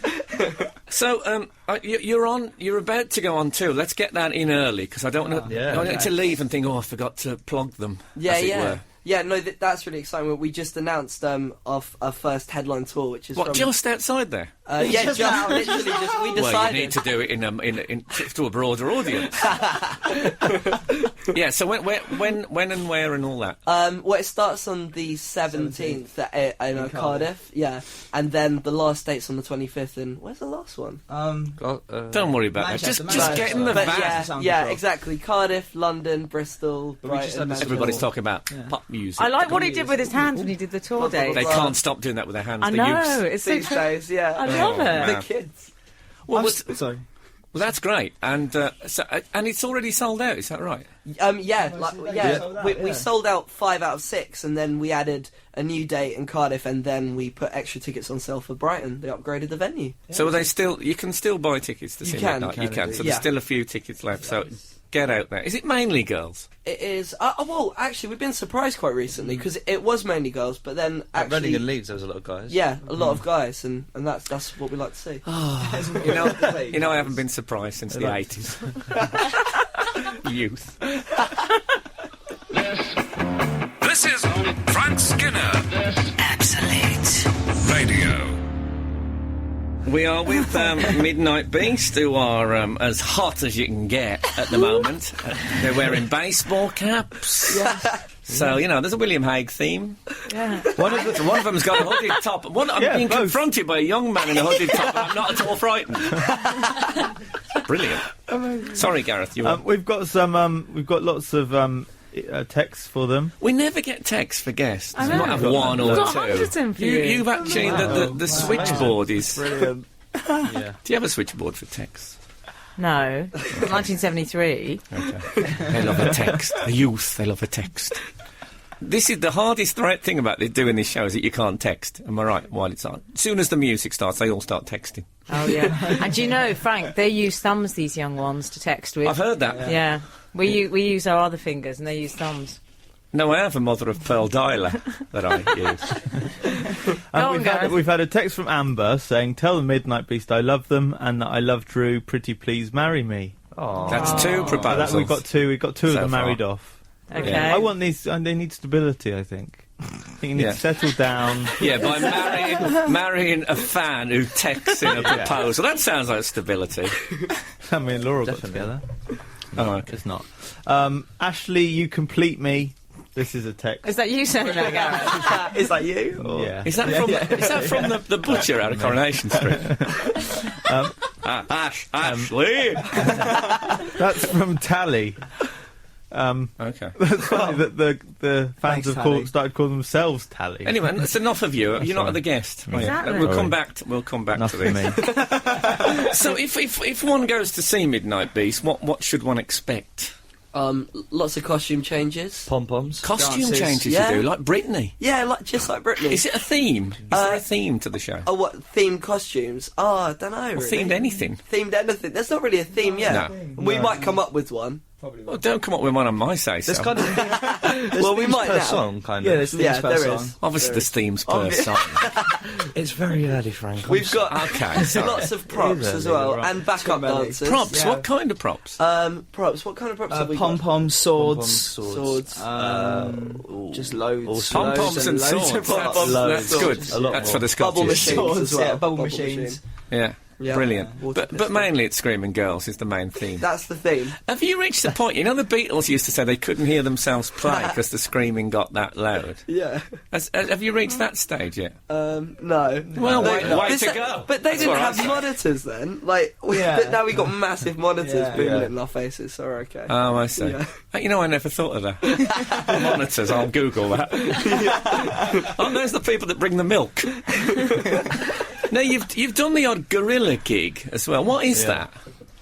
So, you're about to go on tour. Let's get that in early, because I don't want to leave and think, oh, I forgot to plug them. Yeah, as it yeah. were. Yeah, no, that's really exciting. We just announced our first headline tour, which is What, from... just outside there? yeah, just literally just... We decided... Well, you need to do it in to a broader audience. Yeah, so when and where and all that? Well, it starts on the 17th in Cardiff, yeah. And then the last date's on the 25th and... Where's the last one? Don't worry about that. Just Manchester. get in the But van. yeah, Sound yeah, control. exactly. Cardiff, London, Bristol, we just Brighton... had Everybody's talking about pop music. I like what he did with his hands when he did the tour date. They can't stop doing that with their hands. I the know. youths. It's so These days, yeah. I love it. man. The kids. Well, Sorry. well, that's great, and it's already sold out. Is that right? We sold out 5 out of 6, and then we added a new date in Cardiff, and then we put extra tickets on sale for Brighton. They upgraded the venue. So are they still? You can still buy tickets to see can, Midnight. you You can can. indeed. So there's Yeah. still a few tickets left. So get out there. Is it mainly girls? It is. Well, actually, we've been surprised quite recently because it was mainly girls, but then At actually, Reading and Leeds, there was a lot of guys. yeah, a lot of guys, and that's what we like to see. You know, I haven't been surprised since the 80s. Youth. This is Frank Skinner Absolute. Radio. We are with Midnight Beast, who are as hot as you can get at the moment. They're wearing baseball caps. So, there's a William Hague theme. Yeah. One of them's got a hooded top. I'm Yeah, being both. confronted by a young man in a hooded top, and I'm not at all frightened. Brilliant. Sorry, Gareth, you were... We've got lots of texts for them. We never get texts for guests. I We know. might have one or We've got two. hundreds in for you. You've actually... The switchboard is... Brilliant. Yeah. Do you have a switchboard for texts? No. 1973. Okay. They love a text. The youth, they love a text. This is the hardest thing about doing this show is that you can't text. Am I right? While it's on. As soon as the music starts, they all start texting. Oh, yeah. And do you know, Frank, they use thumbs, these young ones, to text with. I've heard that. Yeah. We use our other fingers and they use thumbs. No, I have a mother-of-pearl dialer that I use. Go on, Gareth. We've had a text from Amber saying, "Tell the Midnight Beast I love them and that I love Drew. Pretty please marry me." That's two proposals. We've got two of So them far. married off. Okay. Yeah. I want these. They need stability. I think. You need Yeah. to settle down. Yeah, by marrying a fan who texts in a proposal. That sounds like stability. Me and Laura got together. Oh, okay. It's not. Ashley, you complete me. This is a text. Is that you saying that, Gareth? Is that you? Or- Yeah. Is that from the butcher out of Coronation Street? Ashley. That's from Tally. Okay. That's funny that the fans Thanks, have Tally. started calling themselves Tally. Anyway, that's enough of you. You're not fine. the guest. Oh, yeah. Exactly. We'll come back. We'll come back Enough to for this. me. So, if one goes to see Midnight Beast, what should one expect? Lots of costume changes. Pom-poms. Costume dances. changes Yeah. you do, like Britney. Yeah, just like Britney. Is it a theme? Is there a theme to the show? Oh, what themed costumes? Oh, I don't know. Or Really. themed anything? Themed anything. There's not really a theme yet. No. We might come up with one. Well, don't come up with one on my say-so. There's kind of Well, we might per now. song, kind of. Yeah, there's themes Yeah, per there song. is. Obviously, there's themes per song. It's very early, Frank. We've got Okay, sorry. lots of props It is as early, well, right. and backup Too many. dancers. Props? Yeah. What kind of props? Props. What kind of props have we got? Pom-poms, swords. Swords. Just loads. Pom-poms and loads swords. of props. That's good. A lot That's more. for the Bubble Scottish. machines Swords, as well. yeah, bubble machine. machines. Yeah. Yeah. Brilliant. Water But pistol. mainly it's Screaming Girls is the main theme. That's the theme. Have you reached the point? You know, the Beatles used to say they couldn't hear themselves play because the screaming got that loud. Yeah. Have you reached that stage yet? No. Well, way This- to go. But they That's didn't what I have say. monitors then. Like, but now we got massive monitors Yeah. booming in our faces. So we're okay. Oh, I see. Yeah. You know, I never thought of that. Monitors, I'll Google that. Oh, there's the people that bring the milk. No, you've done the odd gorilla gig as well. What is that?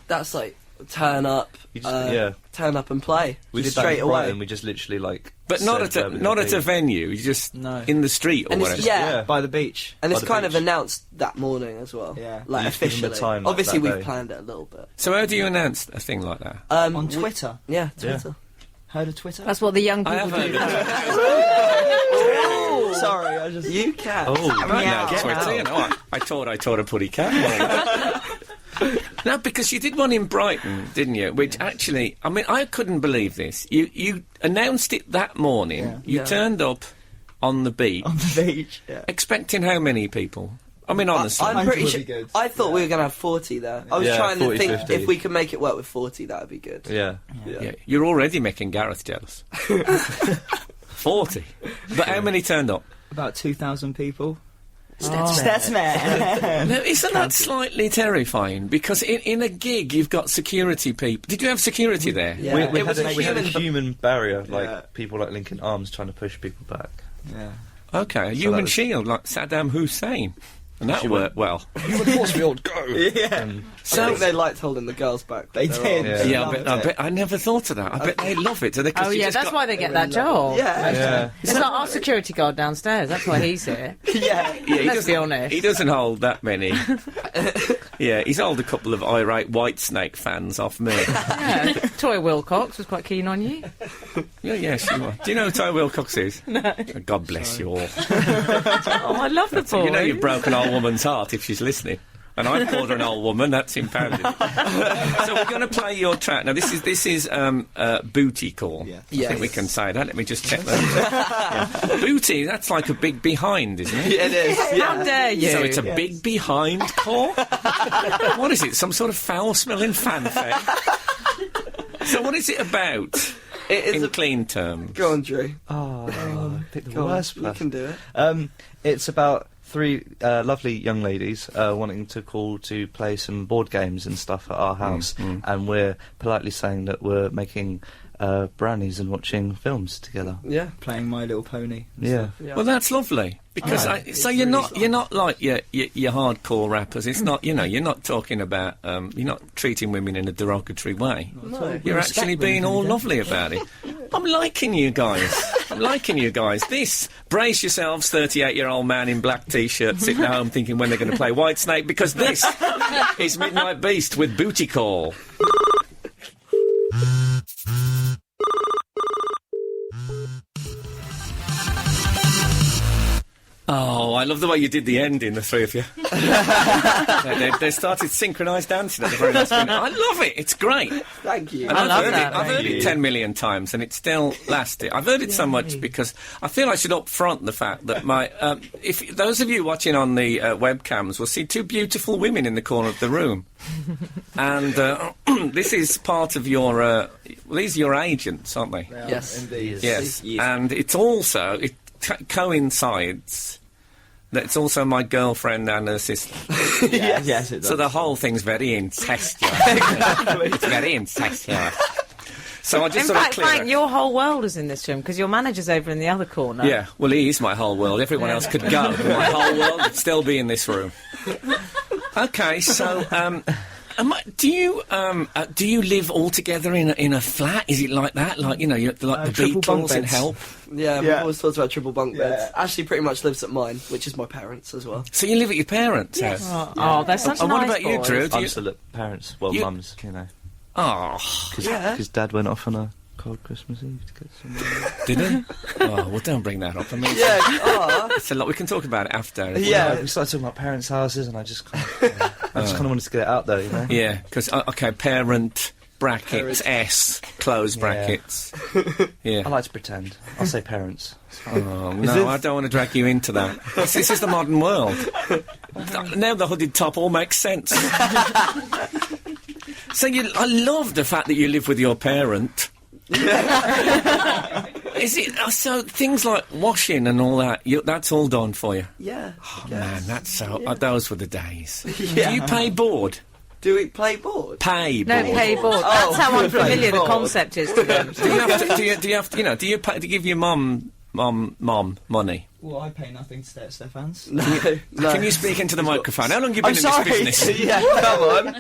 That's like turn up, You just- turn up and play. We just did that straight in away. Brighton. We just literally like. But not said at where we not would at a be. venue. You just No. in the street or And whatever. it's, yeah, By the beach. and it's the kind of beach. announced that morning as well. Yeah. like You just give them officially. the time, like, Obviously, that we've day. planned it a little bit. So how do you announce a thing like that? On Twitter. Yeah, Twitter. Heard of Twitter? That's what the young I people have do. heard of it. Sorry, I just... You can. Oh, right now, Meow. Twitter. You know, I taught a putty cat. No, because you did one in Brighton, didn't you? Which actually, I mean, I couldn't believe this. You announced it that morning. Yeah. You Yeah. turned up on the beach, On the beach, yeah. expecting how many people? I mean, honestly. I'm pretty would sure. be good. I thought we were going to have 40 there. I was Yeah, trying to 40, think 50. if we could make it work with 40, that would be good. Yeah. Yeah, you're already making Gareth jealous. 40. But how many turned up? About 2,000 people. That's man. Now, isn't that slightly terrifying? Because in a gig, you've got security people. Did you have security there? Yeah. We It had was a, a we had a human- human barrier, like Yeah. people like linking arms trying to push people back. Yeah. Okay, a human was- shield like Saddam Hussein. And that worked well. You would force me all go. Yeah. I think they liked holding the girls back. They They're did. all- Yeah. Yeah, Loved I it. bet. I never thought of that. I bet they love it. Do they? 'Cause Oh, you yeah, just that's got- why they get that job. Yeah. Yeah. It's like our security guard downstairs. That's why he's here. Yeah. Yeah, he Let's doesn't- be honest. He doesn't hold that many. Yeah, he's held a couple of irate Whitesnake fans off me. Yeah. Toy Wilcox was quite keen on you. Yeah, yes, you are. Do you know who Ty Wilcox is? No. God bless you all. Oh, I love the boy. You know you've broken an old woman's heart if she's listening. And I called her an old woman. That's impounded. So we're going to play your track now. This is booty call. Yeah. I Yes. think we can say that. Let me just check that. Yeah. Booty. That's like a big behind, isn't it? It is. How Yeah. dare you? So it's a big behind call? What is it? Some sort of foul-smelling fanfare? So what is it about? It is in clean terms. Go on, Drew. Oh, pick the Go on, worst you person. can do it. It's about three lovely young ladies wanting to call to play some board games and stuff at our house, and we're politely saying that we're making brownies and watching films together. Yeah. Playing My Little Pony. Yeah. Well, that's lovely because so you're not like your hardcore rappers. It's not you're not talking about you're not treating women in a derogatory way. No. You're actually being all lovely about it. I'm liking you guys. This, brace yourselves, 38-year-old man in black t-shirt sitting at home thinking when they're going to play White Snake, because this is Midnight Beast with Booty Call. Oh, I love the way you did the ending, the three of you. they started synchronised dancing at the very last minute. I love it. It's great. Thank you. And I love heard that. I've heard it 10 million times, and it still lasted. I've heard it so much because I feel I should upfront the fact that my... if those of you watching on the webcams will see two beautiful women in the corner of the room. And this is part of your... these are your agents, aren't they? Yes. Indeed. Yes. And it's also... It coincides that it's also my girlfriend and her sister. Yes, it does. So the whole thing's very incestuous. It's very incestuous. So I just In sort fact, of clear Frank, it. your whole world is in this room because your manager's over in the other corner. Yeah, well, he is my whole world. Everyone else could go. My whole world would still be in this room. Okay, so do you live all together in a flat? Is it like that? Like you're like the triple bunk Beatles in beds. Help. Yeah, we've Yeah. always talked about triple bunk beds. Yeah. Ashley pretty much lives at mine, which is my parents as well. So you live at your parents' house. Oh, they're such And nice what about you, boys. Drew? Do I'm you... still at parents, well, You- mums, Oh, because Dad went off on a cold Christmas Eve to get some... did he? Oh, well, don't bring that up. I mean, Yeah. Oh. it's a lot. We can talk about it after. if we Yeah. like. We started talking about parents' houses, and I just kind of wanted to get it out there, you know? Yeah, because okay, parent brackets S close brackets. Yeah. I like to pretend. I'll say parents. Oh, no, I don't want to drag you into that. This is the modern world. Now the hooded top all makes sense. So I love the fact that you live with your parent. Is it so? Things like washing and all that. That's all done for you. Yeah. Oh, man, that's so. Those were the days. Yeah. Do you pay board? Do we play board? Pay No, board. pay board. Oh, That's how unfamiliar the board. concept is to them. Do you have to? Do you have to? Do you pay to give your mum money? Well, I pay nothing to stay at Stefan's. No. No. Can you speak into the microphone? How long have you been I'm in sorry. this business? Yeah, come on.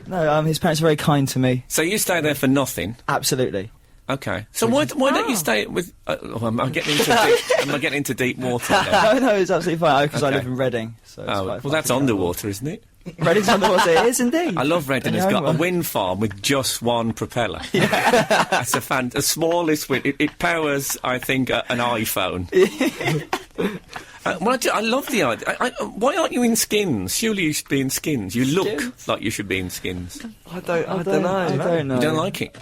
No, his parents are very kind to me. So you stay there for nothing? Absolutely. Okay. So why don't you stay with? Am I getting into deep water? Now? No, it's absolutely fine because I Okay. live in Reading. So it's Oh, quite well, far that's to travel. underwater, isn't it? Reading's underwater. It is indeed. I love Reading. And It's your got own a one. wind farm with just one propeller. That's a smallest wind. It powers, I think, an iPhone. Well, I love the idea. Why aren't you in Skins? Surely you should be in Skins. You look Skins? like you should be in Skins. I don't know. I don't know. You don't like it?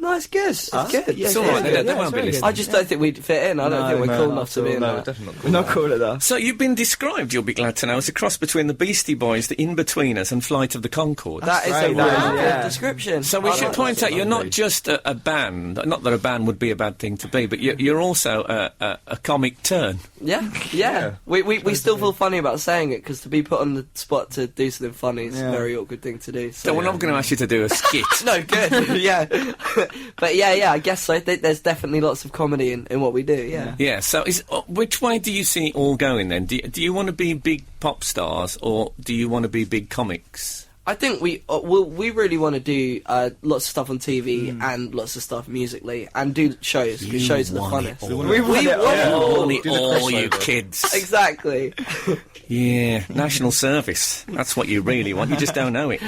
No, it's good. It's good. Yeah, It's all right. They Yeah, won't it's be very listening. I just don't think we'd fit in. I don't No, think we're no, cool not enough to at be all, in No, that. definitely not. We're not cool at that. So you've been described, you'll be glad to know, as a cross between the Beastie Boys, the In-Betweeners and Flight of the Conchords. That is a right, really that is, good yeah. description. So we I should like point that. out you're not just a band, not that a band would be a bad thing to be, but you're also a comic turn. Yeah. We still feel funny about saying it because to be put on the spot to do something funny is a Yeah. very awkward thing to do. So we're not going to ask you to do a skit. No, good. Yeah. But yeah, I guess so. There's definitely lots of comedy in what we do, yeah. Yeah, so which way do you see it all going then? Do you want to be big pop stars or do you want to be big comics? I think we really want to do lots of stuff on TV and lots of stuff musically and do shows because shows are the want it funnest. all. We want it all. Want it all, you kids. Exactly. Yeah, national service. That's what you really want. You just don't know it.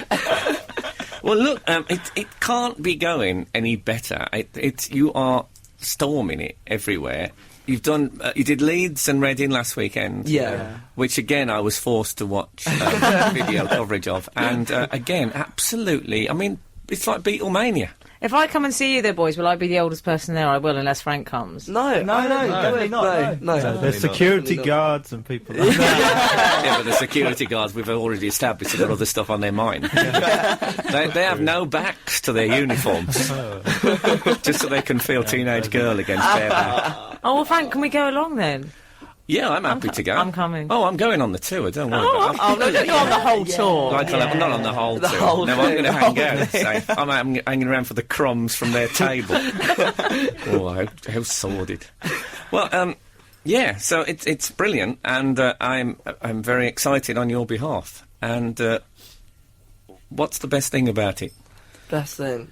Well, look, it can't be going any better. You are storming it everywhere. You've done. You did Leeds and Reading last weekend. Yeah. Which again I was forced to watch video coverage of, and again, absolutely. I mean, it's like Beatlemania. If I come and see you there, boys, will I be the oldest person there? I will, unless Frank comes. No, definitely not. No. There's security Definitely not. guards and people like that. Yeah, but the security guards, we've already established, have got other stuff on their mind. They have no backs to their uniforms. Just so they can feel teenage girl against bare back. Oh, well, Frank, can we go along then? Yeah, I'm happy to go. I'm coming. Oh, I'm going on the tour, don't worry about that. Oh, no, you're on the whole tour. Like, I'm not on the whole The tour. whole No, I'm going to hang thing. out. Say, I'm hanging around for the crumbs from their table. Oh, how sordid. Well, yeah, so it's brilliant, and I'm very excited on your behalf. And what's the best thing about it? Best thing.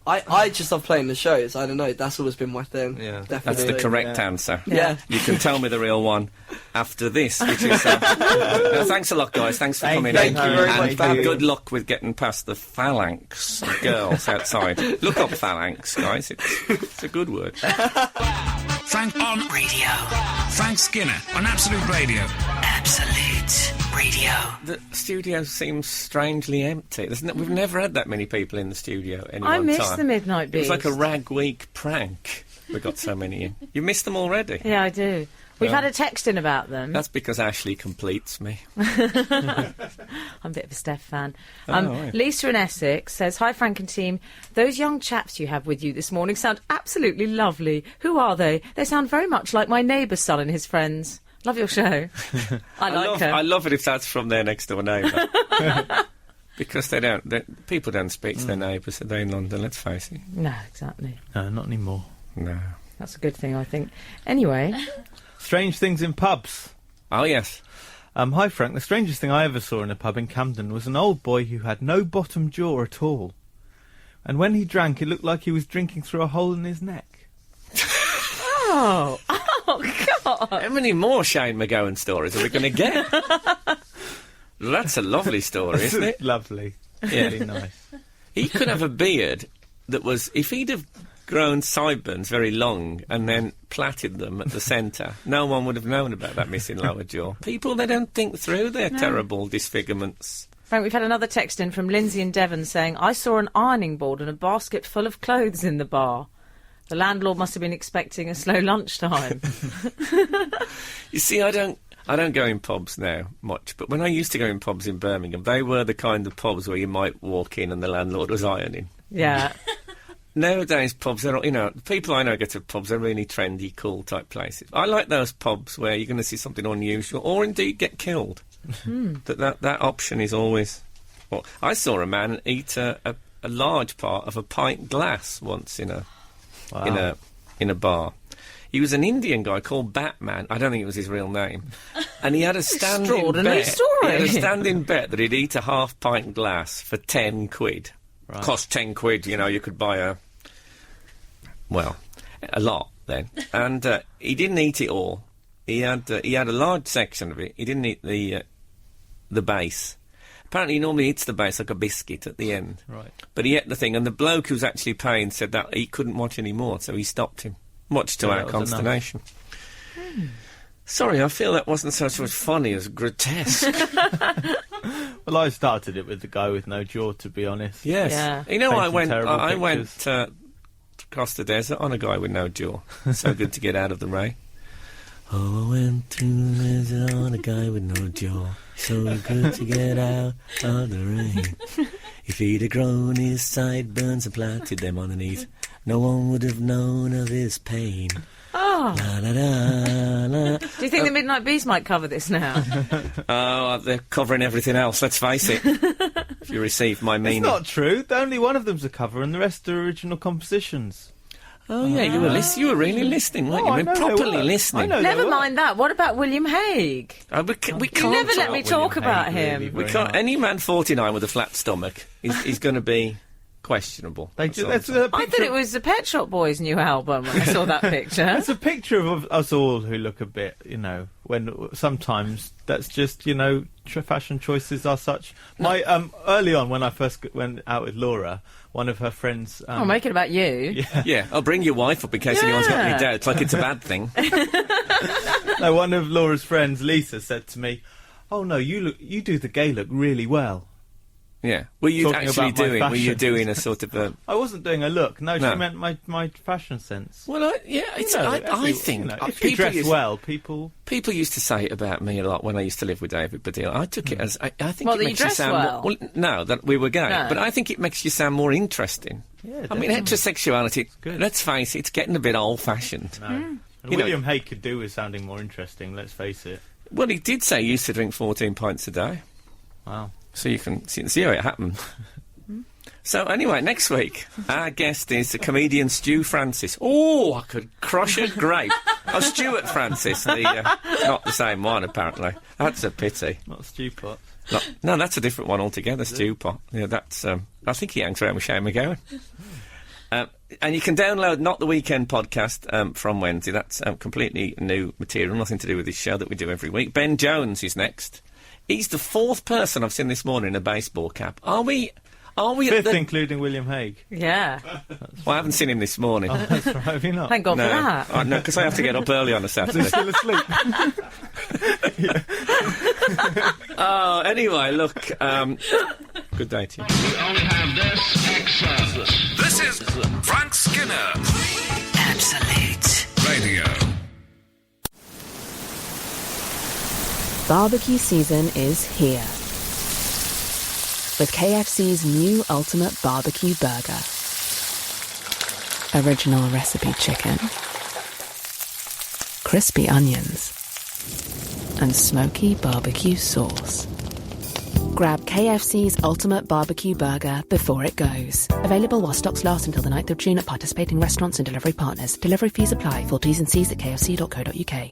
I just love playing the shows. I don't know. That's always been my thing. Yeah. That's Definitely. the correct answer. Yeah. You can tell me the real one after this, which is... no, thanks a lot, guys. Thanks for coming Thank in. you very and much. good luck with getting past the phalanx of girls outside. Look up phalanx, guys. It's a good word. Frank on Radio. Frank Skinner on Absolute Radio. Absolute Radio. The studio seems strangely empty. We've never had that many people in the studio any I one miss time. the Midnight It was Beast. like a rag week prank. We got so many in. You missed them already? Yeah, I do. We've had a text in about them. That's because Ashley completes me. I'm a bit of a Steph fan. Right. Lisa in Essex says, "Hi, Frank and team. Those young chaps you have with you this morning sound absolutely lovely. Who are they? They sound very much like my neighbour's son and his friends. Love your show." I love it if that's from their next door neighbour. Because people don't speak to their neighbours, are they, in London? Let's face it. No, exactly. No, not anymore. No. That's a good thing, I think. Anyway, Strange things in pubs. Oh, yes. Hi, Frank. The strangest thing I ever saw in a pub in Camden was an old boy who had no bottom jaw at all. And when he drank, it looked like he was drinking through a hole in his neck. oh God! How many more Shane McGowan stories are we going to get? That's a lovely story, isn't it? Lovely. Yeah. Really nice. He could have a beard that was... If he'd have grown sideburns very long and then plaited them at the centre, no one would have known about that missing lower jaw. People, they don't think through their terrible disfigurements. Frank, we've had another text in from Lindsay in Devon saying, "I saw an ironing board and a basket full of clothes in the bar. The landlord must have been expecting a slow lunchtime." You see, I don't go in pubs now much, but when I used to go in pubs in Birmingham, they were the kind of pubs where you might walk in and the landlord was ironing. Yeah. Nowadays, pubs are, the people I know go to pubs are really trendy, cool type places. I like those pubs where you're going to see something unusual or indeed get killed. That option is always... Well, I saw a man eat a large part of a pint glass once in a bar. He was an Indian guy called Batman. I don't think it was his real name. And he had a standing Extraordinary bet. story. He had a standing bet that he'd eat a half pint glass for 10 quid. Right. Cost 10 quid, you could buy a lot then. And he didn't eat it all. He had a large section of it. He didn't eat the base. Apparently he normally eats the base like a biscuit at the end. Right. But he ate the thing, and the bloke who was actually paying said that he couldn't watch any more, so he stopped him. Much to Yeah, our that was consternation. Sorry, I feel that wasn't so much funny as grotesque. Well, I started it with the guy with no jaw, to be honest. Yes. Yeah. I Painting went terrible across the desert on a guy with no jaw. So good to get out of the rain. Oh, I went to the desert on a guy with no jaw. So good to get out of the rain. If he'd have grown his sideburns and planted them underneath, no one would have known of his pain. Oh. La, la, la, la. Do you think the Midnight Beast might cover this now? Oh, they're covering everything else, let's face it. If you receive my meaning. It's not true. Only one of them's a cover and the rest are original compositions. Oh, yeah, you were really listening, weren't you? I I mean, know they properly were. listening. I know. Never they were. mind that. What about William Hague? We can't You never let me talk William about Hague, him. really. We Very can't. much. Any man 49 with a flat stomach is going to be questionable. They That's ju- all that's I'm saying. a I picture. thought it was the Pet Shop Boys' new album when I saw that picture. It's a picture of us all who look a bit, when sometimes that's just, fashion choices are such. My early on when I first went out with Laura, one of her friends. I'll make it about you. Yeah, I'll bring your wife up in case anyone's got any Yeah. doubts, like it's a bad thing. No, one of Laura's friends, Lisa, said to me, "Oh no, you do the gay look really well." Yeah. Were you Talking actually about my doing? Were you fashion. doing a sort of a? I wasn't doing a look. No, No. she meant my fashion sense. Well, it's. You know, I think if you dress well, people. People used to say it about me a lot when I used to live with David Baddiel. I took it as I think Well, it that makes you you dress sound well. more, no, that we were gay, No. but I think it makes you sound more interesting. Yeah, I mean, definitely. heterosexuality. good. Let's face it, it's getting a bit old-fashioned. No. And You know- William Hague could do with sounding more interesting. Let's face it. Well, he did say he used to drink 14 pints a day, Wow. so you can see how it happened. So anyway, next week our guest is the comedian Stu Francis. Oh, I could crush a grape. Oh, Stuart Francis, not the same one apparently. That's a pity. Not stew pot. No, that's a different one altogether. Stu Pot. Yeah, that's. I think he hangs around with Shane McGowan. And you can download Not the Weekend podcast from Wednesday. That's completely new material, nothing to do with this show that we do every week. Ben Jones is next. He's the fourth person I've seen this morning in a baseball cap. Are we at Fifth, the... including William Hague. Yeah. Well, I haven't seen him this morning. Oh, that's right. Have you not? Thank God No, for that. Oh, no, because I have to get up early on a Saturday. Still asleep. Oh, anyway, look. Good day to you. We only have this excerpt. This is Frank Skinner Absolute. Radio. Barbecue season is here. With KFC's new Ultimate Barbecue Burger. Original recipe chicken. Crispy onions. And smoky barbecue sauce. Grab KFC's Ultimate Barbecue Burger before it goes. Available while stocks last until the 9th of June at participating restaurants and delivery partners. Delivery fees apply. Full T's and C's at kfc.co.uk.